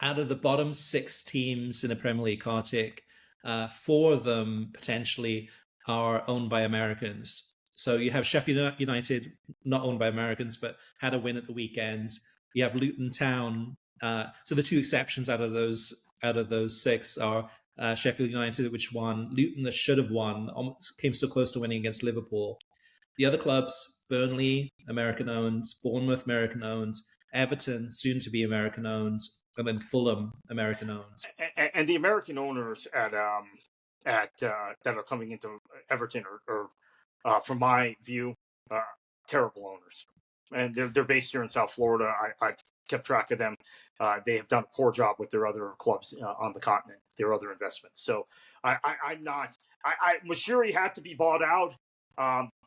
Out of the bottom 6 teams in the Premier League, Kartik, 4 of them potentially are owned by Americans. So you have Sheffield United, not owned by Americans, but had a win at the weekend. You have Luton Town. So the 2 exceptions out of those 6 are Sheffield United, which won, Luton that should have won, almost came so close to winning against Liverpool. The other clubs, Burnley, American-owned, Bournemouth, American-owned, Everton, soon to be American-owned, and then Fulham, American-owned. And the American owners that are coming into Everton are from my view, terrible owners. And they're based here in South Florida. I've kept track of them. They have done a poor job with their other clubs on the continent, their other investments. So I'm not. Mashiri had to be bought out.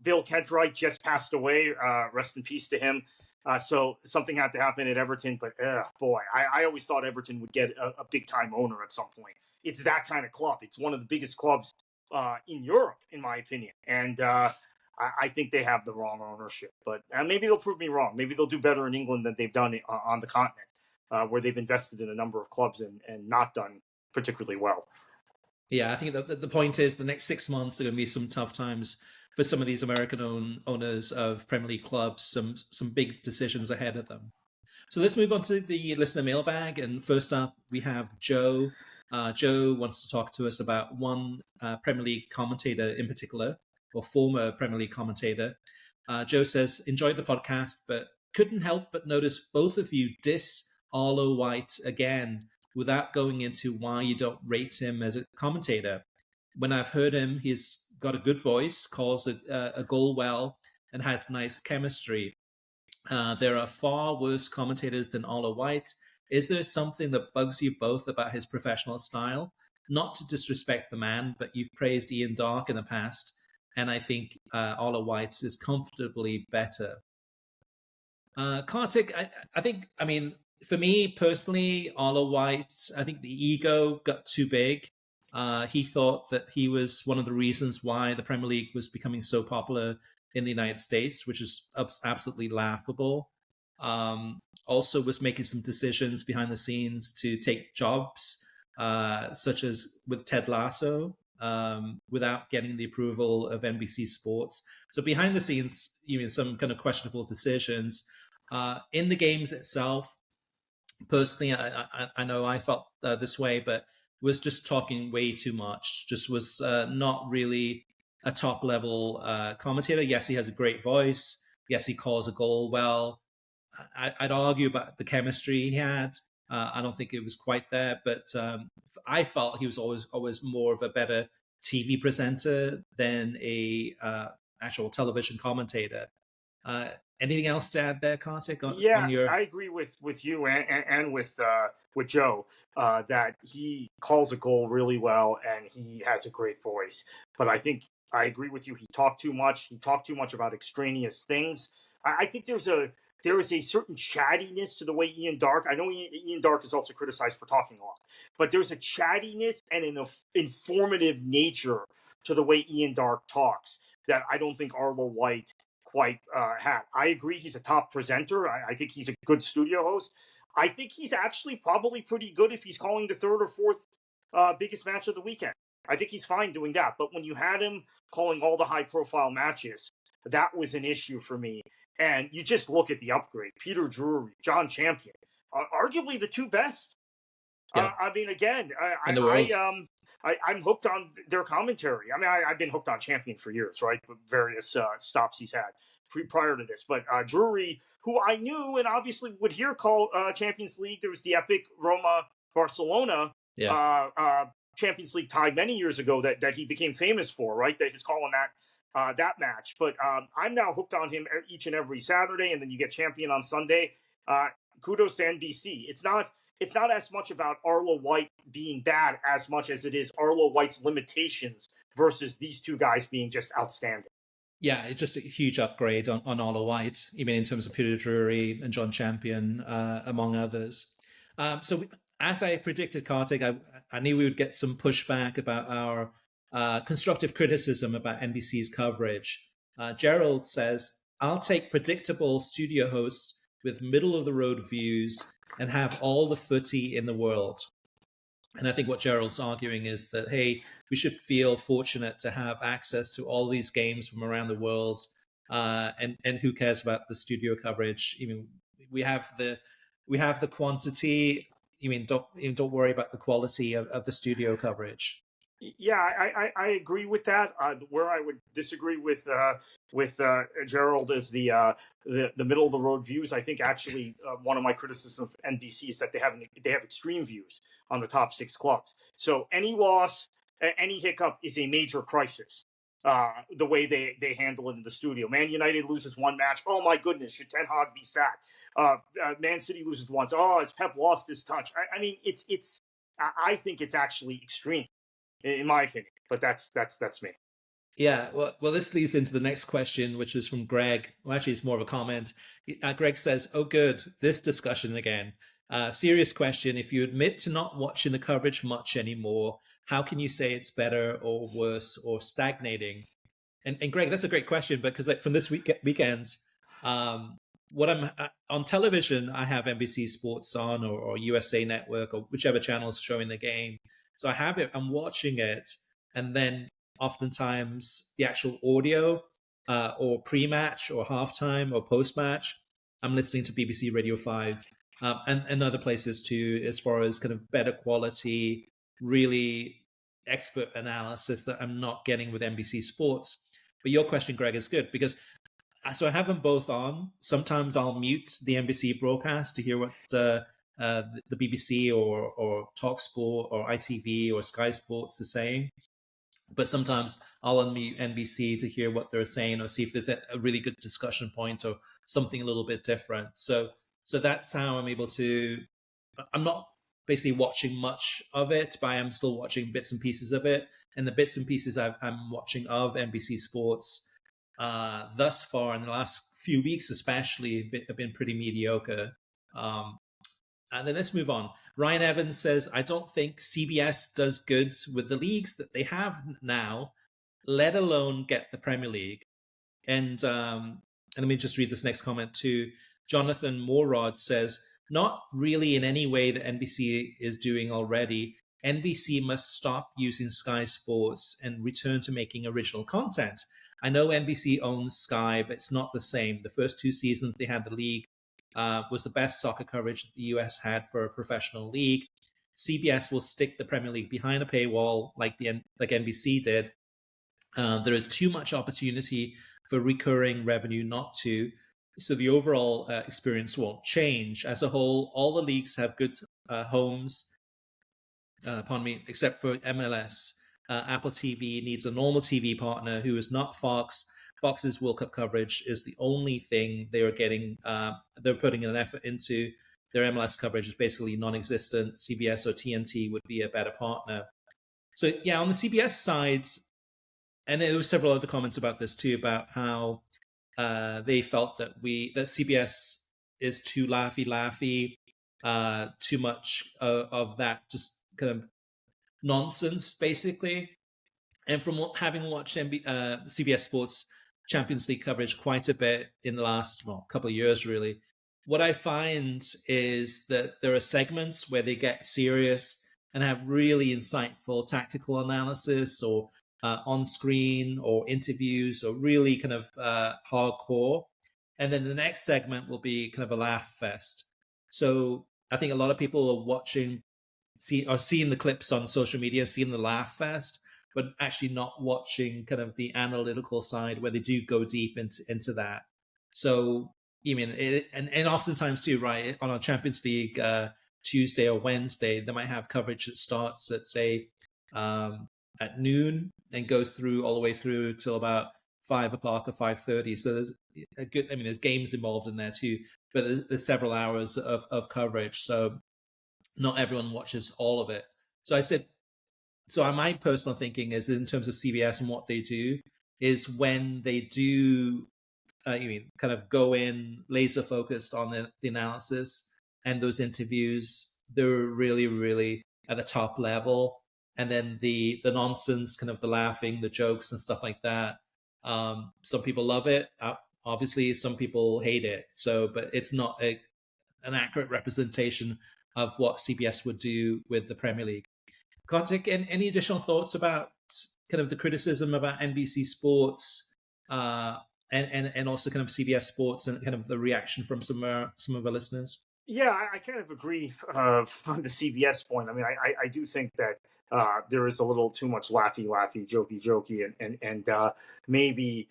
Bill Kentright just passed away. Rest in peace to him. So something had to happen at Everton. But boy, I always thought Everton would get a big time owner at some point. It's that kind of club. It's one of the biggest clubs in Europe, in my opinion. And I think they have the wrong ownership. But maybe they'll prove me wrong. Maybe they'll do better in England than they've done on the continent, where they've invested in a number of clubs and not done particularly well. Yeah, I think the point is the next 6 months are going to be some tough times for some of these American owners of Premier League clubs, some big decisions ahead of them. So let's move on to the listener mailbag. And first up, we have Joe. Joe wants to talk to us about one Premier League commentator in particular, or former Premier League commentator. Joe says, enjoyed the podcast, but couldn't help but notice both of you diss Arlo White again without going into why you don't rate him as a commentator. When I've heard him, he's got a good voice, calls a goal well, and has nice chemistry. There are far worse commentators than Arlo White. Is there something that bugs you both about his professional style? Not to disrespect the man, but you've praised Ian Darke in the past, and I think Arlo White is comfortably better. Kartik, I mean, for me personally, Arlo White, I think the ego got too big. He thought that he was one of the reasons why the Premier League was becoming so popular in the United States, which is absolutely laughable. Also was making some decisions behind the scenes to take jobs, such as with Ted Lasso, without getting the approval of NBC Sports. So behind the scenes, some kind of questionable decisions. In the games itself, personally, I know I felt this way, but was just talking way too much, just was not really a top level commentator. Yes, he has a great voice. Yes, he calls a goal well. I'd argue about the chemistry he had. I don't think it was quite there, but I felt he was always more of a better TV presenter than a actual television commentator. Anything else to add there, Kartik? I agree with you and with Joe that he calls a goal really well and he has a great voice. But I think I agree with you. He talked too much. He talked too much about extraneous things. I think there is a certain chattiness to the way Ian Darke. I know Ian Darke is also criticized for talking a lot, but there's a chattiness and an informative nature to the way Ian Darke talks that I don't think Arlo White quite had. I agree he's a top presenter. I think he's a good studio host. I think he's actually probably pretty good if he's calling the third or fourth biggest match of the weekend. I think he's fine doing that. But when you had him calling all the high-profile matches, that was an issue for me. And you just look at the upgrade. Peter Drury, John Champion, arguably the two best. Yeah. I mean, again, I'm hooked on their commentary. I mean, I've been hooked on Champion for years, right? With various stops he's had prior to this. But Drury, who I knew and obviously would hear call Champions League, there was the epic Roma-Barcelona Champions League tie many years ago that he became famous for, right? That he's calling that match. But I'm now hooked on him each and every Saturday, and then you get Champion on Sunday. Kudos to NBC. it's not as much about Arlo White being bad as much as it is Arlo White's limitations versus these two guys being just outstanding. Yeah, it's just a huge upgrade on Arlo White, even in terms of Peter Drury and John Champion, among others. As I predicted, Kartik, I knew we would get some pushback about our constructive criticism about NBC's coverage. Gerald says, I'll take predictable studio hosts with middle-of-the-road views and have all the footy in the world. And I think what Gerald's arguing is that, hey, we should feel fortunate to have access to all these games from around the world, and who cares about the studio coverage? Even we have the quantity. Don't worry about the quality of the studio coverage. Yeah, I agree with that. Where I would disagree with Gerald is the middle of the road views. I think actually one of my criticisms of NBC is that they have extreme views on the top 6 clubs. So any loss, any hiccup is a major crisis. The way they handle it in the studio. Man United loses one match. Oh my goodness, should Ten Hag be sacked? Man City loses once. Oh, has Pep lost his touch? I mean, I think it's actually extreme, in my opinion, but that's me. Yeah, well, this leads into the next question, which is from Greg. Well, actually, it's more of a comment. Greg says, "Oh, good, this discussion again. Serious question. If you admit to not watching the coverage much anymore, how can you say it's better or worse or stagnating?" And Greg, that's a great question, because like from this weekend, what I'm on television, I have NBC Sports on or USA Network or whichever channel is showing the game. So I have it, I'm watching it, and then oftentimes the actual audio or pre-match or halftime or post-match, I'm listening to BBC Radio 5 and other places too, as far as kind of better quality, really expert analysis that I'm not getting with NBC Sports. But your question, Greg, is good, because so I have them both on. Sometimes I'll mute the NBC broadcast to hear what the BBC or TalkSport or ITV or Sky Sports is saying. But sometimes I'll unmute NBC to hear what they're saying or see if there's a really good discussion point or something a little bit different. So that's how I'm able to. I'm not basically watching much of it, but I am still watching bits and pieces of it. And the bits and pieces I'm watching of NBC Sports thus far in the last few weeks especially have been pretty mediocre. And then let's move on. Ryan Evans says, I don't think CBS does good with the leagues that they have now, let alone get the Premier League. And let me just read this next comment too. Jonathan Morrod says, not really in any way that NBC is doing already. NBC must stop using Sky Sports and return to making original content. I know NBC owns Sky, but it's not the same. The first 2 seasons they had the league was the best soccer coverage that the US had for a professional league. CBS will stick the Premier League behind a paywall like NBC did. There is too much opportunity for recurring revenue not to, so the overall experience won't change. As a whole, all the leagues have good homes, except for MLS. Apple TV needs a normal TV partner who is not Fox. Fox's World Cup coverage is the only thing they are getting. They're putting an effort into. Their MLS coverage is basically non-existent. CBS or TNT would be a better partner. So yeah, on the CBS side, and there were several other comments about this too, about how they felt that CBS is too laughy, too much of that just kind of nonsense, basically. And from having watched CBS Sports Champions League coverage quite a bit in the last couple of years, really, what I find is that there are segments where they get serious and have really insightful tactical analysis or on-screen or interviews or really kind of hardcore. And then the next segment will be kind of a laugh fest. So I think a lot of people are seeing the clips on social media, seeing the laugh fest, but actually not watching kind of the analytical side where they do go deep into that. So, and oftentimes too, right, on a Champions League Tuesday or Wednesday, they might have coverage that starts at, say, at noon and goes through all the way through till about 5 o'clock or 5:30. So there's there's games involved in there too, but there's several hours of coverage. So not everyone watches all of it. So I said, my personal thinking is in terms of CBS and what they do is when they do you mean kind of go in laser focused on the analysis and those interviews, they're really, really at the top level. And then the nonsense, kind of the laughing, the jokes and stuff like that. Some people love it. Obviously, some people hate it. So, but it's not an accurate representation of what CBS would do with the Premier League. Kartik, any additional thoughts about kind of the criticism about NBC Sports and also kind of CBS Sports and kind of the reaction from some of our listeners? Yeah, I kind of agree on the CBS point. I mean, I do think that there is a little too much laughy, jokey, and maybe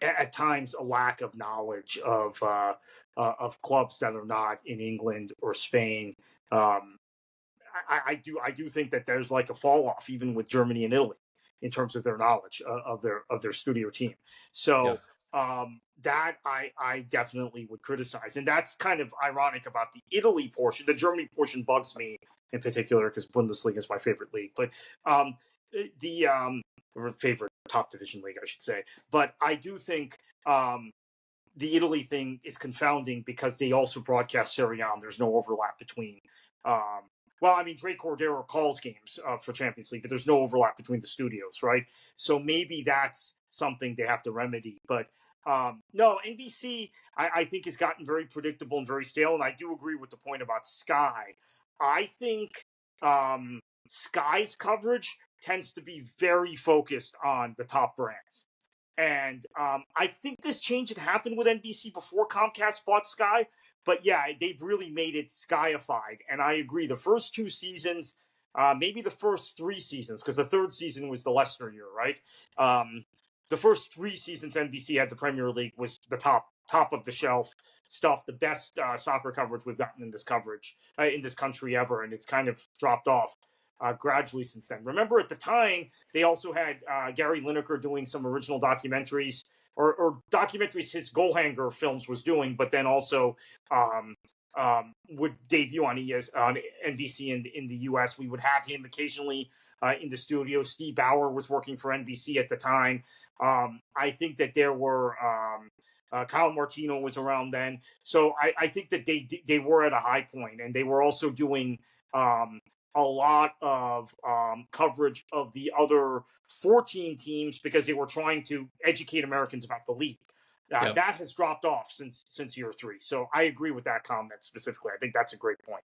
at times a lack of knowledge of clubs that are not in England or Spain. I do think that there's like a fall off even with Germany and Italy in terms of their knowledge of their studio team. So that I definitely would criticize, and that's kind of ironic about the Italy portion. The Germany portion bugs me in particular because Bundesliga is my favorite league, but the favorite top division league, I should say. But I do think the Italy thing is confounding because they also broadcast Serie A. There's no overlap between. Well, I mean, Drake Cordero calls games for Champions League, but there's no overlap between the studios, right? So maybe that's something they have to remedy. But no, NBC, I think, has gotten very predictable and very stale. And I do agree with the point about Sky. I think Sky's coverage tends to be very focused on the top brands. And I think this change had happened with NBC before Comcast bought Sky. But yeah, they've really made it Skyified. And I agree. The first 2 seasons, maybe the first 3 seasons, because the 3rd season was the Leicester year, right? The first 3 seasons NBC had the Premier League was the top of the shelf stuff, the best soccer coverage we've gotten in this country ever. And it's kind of dropped off gradually since then. Remember, at the time, they also had Gary Lineker doing some original documentaries or documentaries his goal hanger films was doing, but then also would debut on NBC in the US. We would have him occasionally in the studio. Steve Bauer was working for NBC at the time. I think that there were Kyle Martino was around then. So I think that they were at a high point, and they were also doing a lot of coverage of the other 14 teams because they were trying to educate Americans about the league. That has dropped off since year 3. So I agree with that comment specifically. I think that's a great point.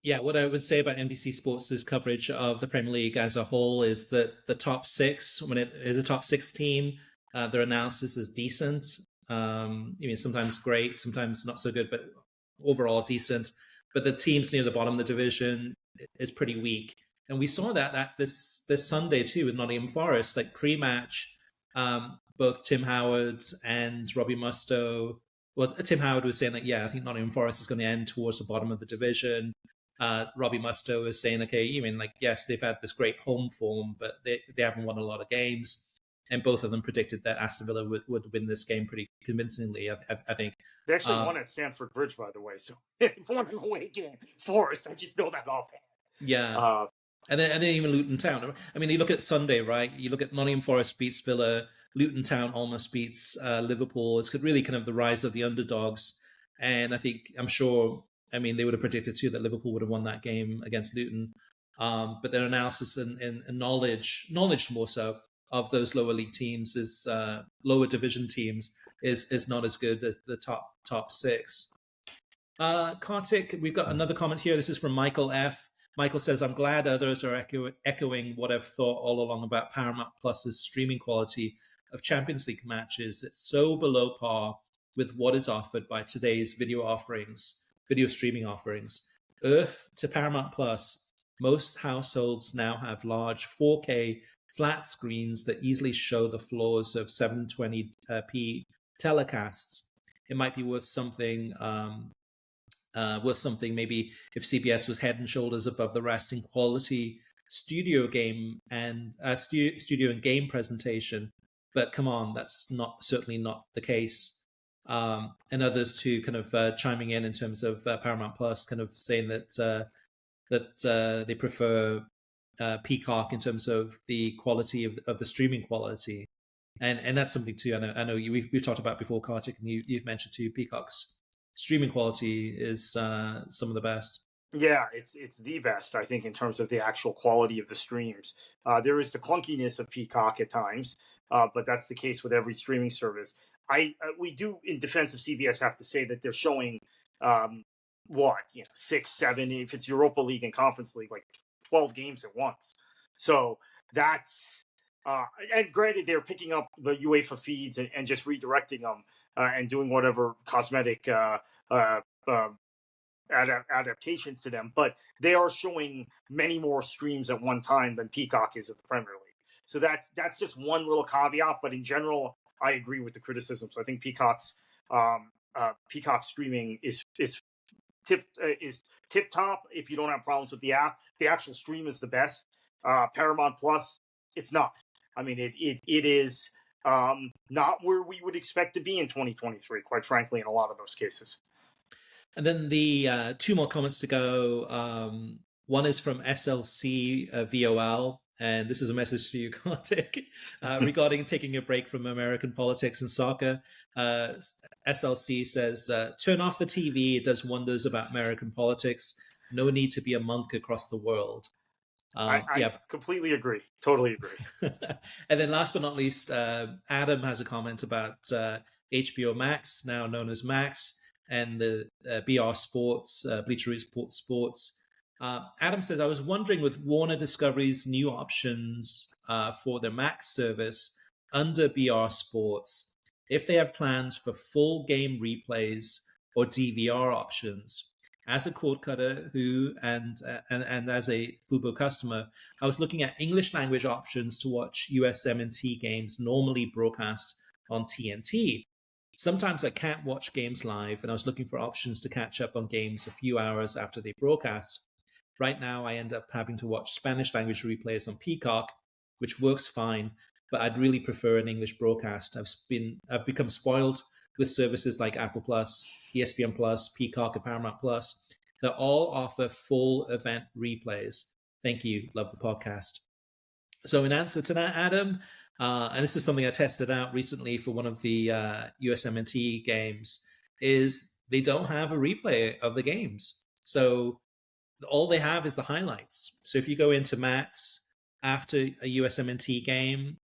Yeah, what I would say about NBC Sports' coverage of the Premier League as a whole is that the top 6, when it is a top 6 team, their analysis is decent. Sometimes great, sometimes not so good, but overall decent. But the teams near the bottom of the division is pretty weak. And we saw that this Sunday too with Nottingham Forest, like pre-match, both Tim Howard and Robbie Mustoe. Well, Tim Howard was saying I think Nottingham Forest is going to end towards the bottom of the division. Robbie Mustoe was saying, yes, they've had this great home form, but they haven't won a lot of games. And both of them predicted that Aston Villa would win this game pretty convincingly, I think. They actually won at Stamford Bridge, by the way. So they won an away game. Forest, I just know that offhand. Yeah. And then even Luton Town. I mean, you look at Sunday, right? You look at Nottingham Forest beats Villa. Luton Town almost beats Liverpool. It's really kind of the rise of the underdogs. And I'm sure, they would have predicted too that Liverpool would have won that game against Luton. But their analysis and knowledge more so, of those lower league teams is lower division teams is not as good as the top 6. Kartik, we've got another comment here. This is from Michael F. Michael says, I'm glad others are echoing what I've thought all along about Paramount Plus's streaming quality of Champions League matches. It's so below par with what is offered by today's video streaming offerings. Earth to Paramount Plus, most households now have large 4K flat screens that easily show the flaws of 720p telecasts. It might be worth something maybe if CBS was head and shoulders above the rest in quality studio and game presentation. But come on, that's certainly not the case. and others too, kind of chiming in terms of Paramount Plus, kind of saying that they prefer Peacock in terms of the quality of the streaming quality, and that's something too. I know we've talked about before, Kartik, and you've mentioned too. Peacock's streaming quality is some of the best. Yeah, it's the best, I think, in terms of the actual quality of the streams. There is the clunkiness of Peacock at times, but that's the case with every streaming service. We do, in defense of CBS, have to say that they're showing what, 6, 7, if it's Europa League and Conference League, like 12 games at once. So that's and granted, they're picking up the UEFA feeds and just redirecting them and doing whatever cosmetic adaptations to them, but they are showing many more streams at one time than Peacock is at the Premier League. So that's just one little caveat, but in general, I agree with the criticisms. I think Peacock's Peacock streaming is tip top if you don't have problems with the app. The actual stream is the best. Paramount Plus, it's not. I mean, it is not where we would expect to be in 2023, quite frankly, in a lot of those cases. And then the two more comments to go. One is from SLC VOL, and this is a message to you, Kartik, regarding taking a break from American politics and soccer. SLC says, turn off the TV. It does wonders about American politics. No need to be a monk across the world. I completely agree. Totally agree. And then last but not least, Adam has a comment about HBO Max, now known as Max, and the BR Sports, Bleacher Report Sports. Adam says, I was wondering with Warner Discovery's new options for their Max service under BR Sports, if they have plans for full game replays or DVR options. As a cord cutter and as a Fubo customer, I was looking at English language options to watch USMNT games normally broadcast on TNT. Sometimes I can't watch games live, and I was looking for options to catch up on games a few hours after they broadcast. Right now, I end up having to watch Spanish language replays on Peacock, which works fine, but I'd really prefer an English broadcast. I've become spoiled with services like Apple Plus, ESPN Plus, Peacock, and Paramount Plus that all offer full event replays. Thank you. Love the podcast. So in answer to that, Adam, and this is something I tested out recently for one of the USMNT games, is they don't have a replay of the games. So all they have is the highlights. So if you go into Max after a USMNT game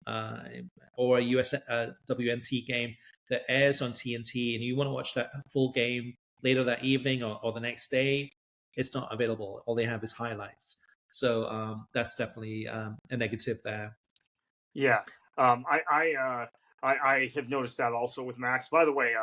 or a USWNT game that airs on TNT and you want to watch that full game later that evening or the next day, it's not available. All they have is highlights. So that's definitely a negative there. Yeah, I have noticed that also with Max. By the way,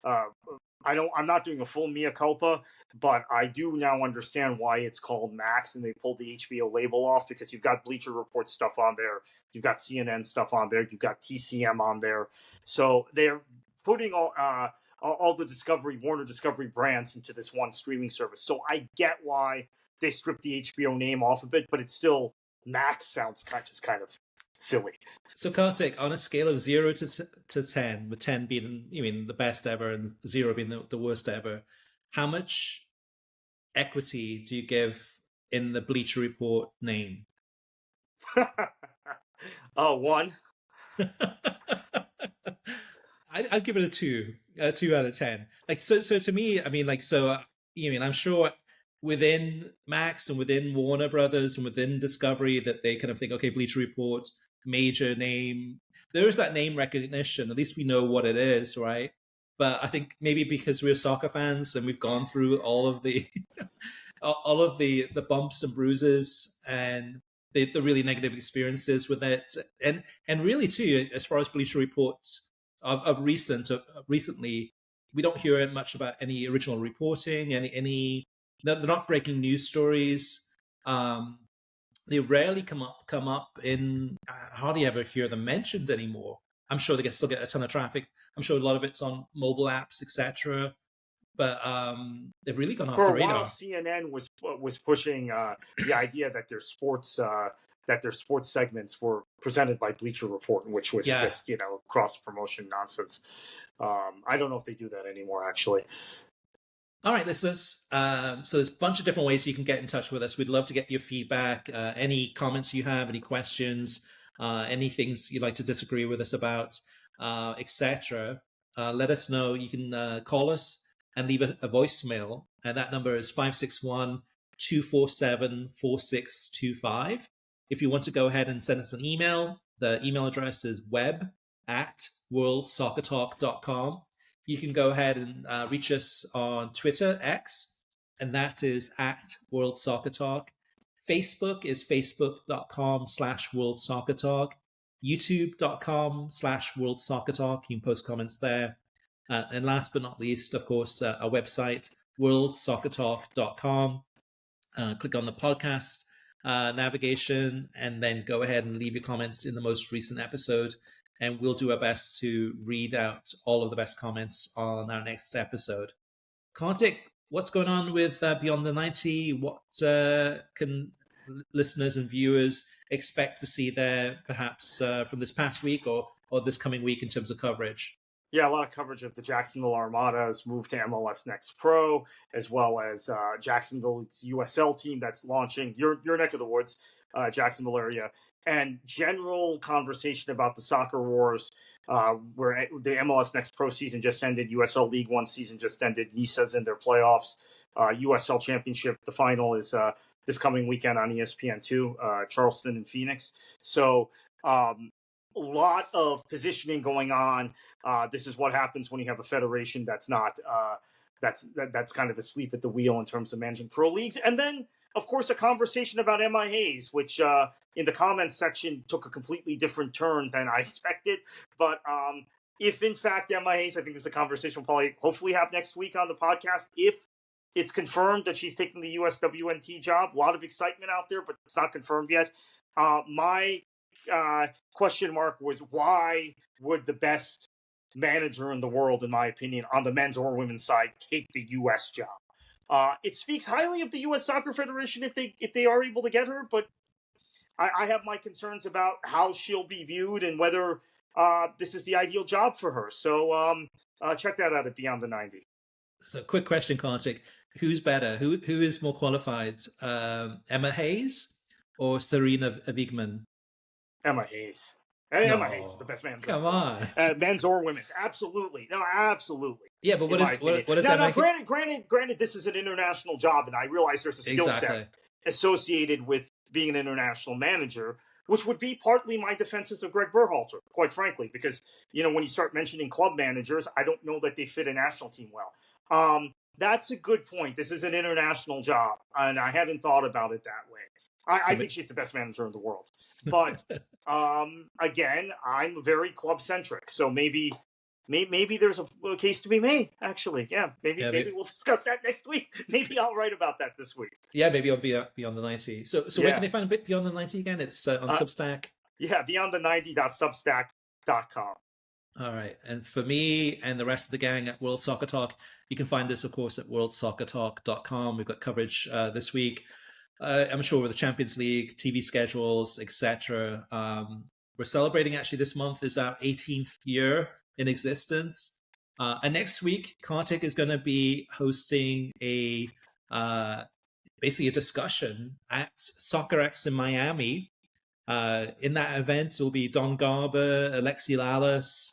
I'm not doing a full mea culpa, but I do now understand why it's called Max and they pulled the HBO label off, because you've got Bleacher Report stuff on there, you've got CNN stuff on there, you've got TCM on there. So they're putting all the Warner Discovery brands into this one streaming service. So I get why they stripped the HBO name off of it, but it's still Max sounds kind of silly. So Kartik, on a scale of 0 to 10, with 10 being the best ever and 0 being the worst ever, how much equity do you give in the Bleacher Report name? 1. I'd give it a 2 out of 10. Like so to me, I'm sure within Max and within Warner Brothers and within Discovery that they kind of think, okay, Bleacher Report, major name. There is that name recognition. At least we know what it is, right? But I think maybe because we're soccer fans and we've gone through all of the bumps and bruises and the really negative experiences with it, and really too, as far as Bleacher Reports of recently, we don't hear much about any original reporting, they're not breaking news stories. They rarely come up in. I hardly ever hear them mentioned anymore. I'm sure they still get a ton of traffic. I'm sure a lot of it's on mobile apps, etc. But they've really gone off the radar. For a while, CNN was pushing the idea that their sports that their sports segments were presented by Bleacher Report, which was just, cross promotion nonsense. I don't know if they do that anymore, actually. All right, listeners. So there's a bunch of different ways you can get in touch with us. We'd love to get your feedback, any comments you have, any questions, any things you'd like to disagree with us about, etc. Let us know. You can call us and leave a voicemail, and that number is 561-247-4625. If you want to go ahead and send us an email, the email address is web@worldsoccertalk.com. You can go ahead and reach us on Twitter, X, and that is @WorldSoccerTalk. Facebook is facebook.com/WorldSoccerTalk. YouTube.com/WorldSoccerTalk. You can post comments there. And last but not least, of course, our website, WorldSoccerTalk.com. Click on the podcast navigation and then go ahead and leave your comments in the most recent episode. And we'll do our best to read out all of the best comments on our next episode. Kartik, what's going on with Beyond the 90? What can listeners and viewers expect to see there, perhaps from this past week or this coming week in terms of coverage? Yeah, a lot of coverage of the Jacksonville Armada's move to MLS Next Pro, as well as Jacksonville's USL team that's launching your neck of the woods, Jacksonville area, and general conversation about the soccer wars, where the MLS Next Pro season just ended, USL League One season just ended, Nisa's in their playoffs, USL Championship, the final is this coming weekend on ESPN2, Charleston and Phoenix. So a lot of positioning going on. This is what happens when you have a federation that's not that's kind of asleep at the wheel in terms of managing pro leagues. And then, of course, a conversation about Emma Hayes, which in the comments section took a completely different turn than I expected. But if in fact Emma Hayes, I think this is a conversation we'll probably hopefully have next week on the podcast. If it's confirmed that she's taking the USWNT job, a lot of excitement out there, but it's not confirmed yet. My question mark was, why would the best manager in the world, in my opinion, on the men's or women's side, take the U.S. job? It speaks highly of the U.S. Soccer Federation if they are able to get her, but I have my concerns about how she'll be viewed and whether this is the ideal job for her. So check that out at Beyond the 90. So, quick question, Kartik: who's better? Who is more qualified? Emma Hayes or Sarina Wiegman? Emma Hayes. Emma Hayes is the best manager. Come on, men's or women's, absolutely. No, absolutely. Yeah, but what is now, Emma? Granted, this is an international job, and I realize there's a skill set associated with being an international manager, which would be partly my defenses of Greg Berhalter, quite frankly, because when you start mentioning club managers, I don't know that they fit a national team well. That's a good point. This is an international job, and I hadn't thought about it that way. I think she's the best manager in the world. But again, I'm very club centric, so maybe there's a case to be made. Actually, maybe we'll discuss that next week. Maybe I'll write about that this week. Yeah, maybe I'll be Beyond the 90. So where can they find a bit Beyond the 90 again? It's on Substack. Yeah, beyondthe90.substack.com. All right. And for me and the rest of the gang at World Soccer Talk, you can find us, of course, at worldsoccertalk.com. We've got coverage this week. I'm sure with the Champions League, TV schedules, etc. We're celebrating, actually, this month is our 18th year in existence. And next week, Kartik is going to be hosting basically a discussion at Soccer X in Miami. In that event will be Don Garber, Alexi Lalas.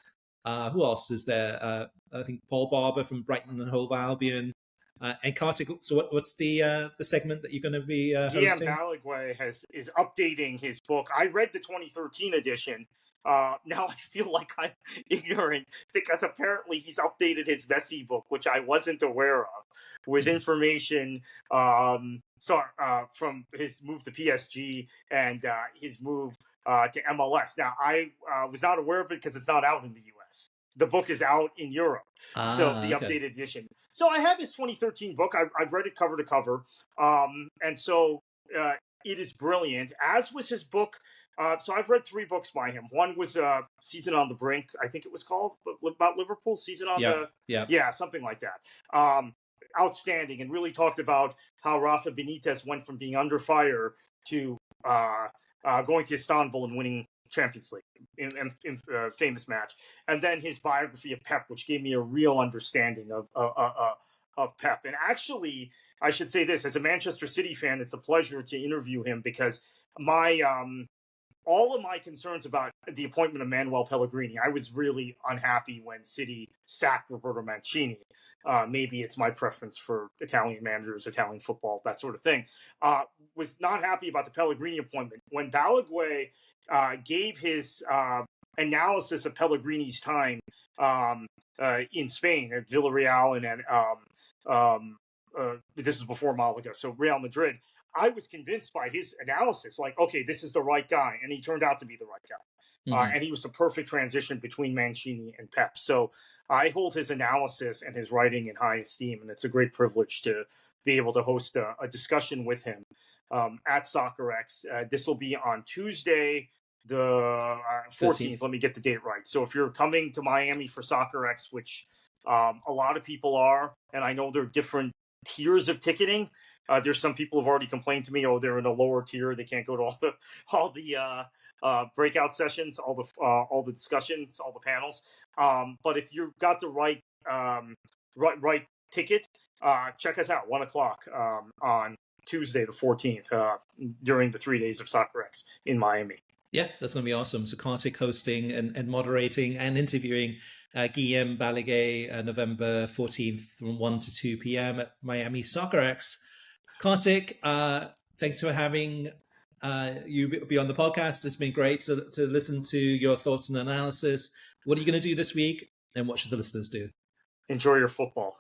Who else is there? I think Paul Barber from Brighton and Hove Albion. And Kartik, so what's the segment that you're going to be hosting? Guillem Balague is updating his book. I read the 2013 edition. Now I feel like I'm ignorant because apparently he's updated his Messi book, which I wasn't aware of, with information from his move to PSG and his move to MLS. Now, I was not aware of it because it's not out in the U.S. The book is out in Europe, so the updated edition. So I have his 2013 book. I've read it cover to cover, and so it is brilliant, as was his book. So I've read 3 books by him. One was Season on the Brink, I think it was called, about Liverpool. Season on something like that. Outstanding, and really talked about how Rafa Benitez went from being under fire to going to Istanbul and winning Champions League in famous match, and then his biography of Pep, which gave me a real understanding of Pep. And actually, I should say this, as a Manchester City fan, it's a pleasure to interview him, because my all of my concerns about the appointment of Manuel Pellegrini, I was really unhappy when City sacked Roberto Mancini. Maybe it's my preference for Italian managers, Italian football, that sort of thing. Was not happy about the Pellegrini appointment. When Balague gave his analysis of Pellegrini's time in Spain at Villarreal and this is before Malaga, so Real Madrid, I was convinced by his analysis, like, okay, this is the right guy. And he turned out to be the right guy. And he was the perfect transition between Mancini and Pep. So I hold his analysis and his writing in high esteem. And it's a great privilege to be able to host a discussion with him at SoccerX. This will be on Tuesday, the 14th. Let me get the date right. So if you're coming to Miami for SoccerX, which a lot of people are, and I know there are different tiers of ticketing. There's some people who've already complained to me, oh, they're in a lower tier, they can't go to all the breakout sessions, all the discussions, all the panels. But if you've got the right ticket, check us out 1:00 on Tuesday the 14th during the 3 days of SoccerX in Miami. Yeah, that's going to be awesome. So Kartik hosting and moderating and interviewing Guillem Balague November 14th from 1 to 2 p.m. at Miami SoccerX. Kartik, thanks for having you be on the podcast. It's been great to listen to your thoughts and analysis. What are you going to do this week, and what should the listeners do? Enjoy your football.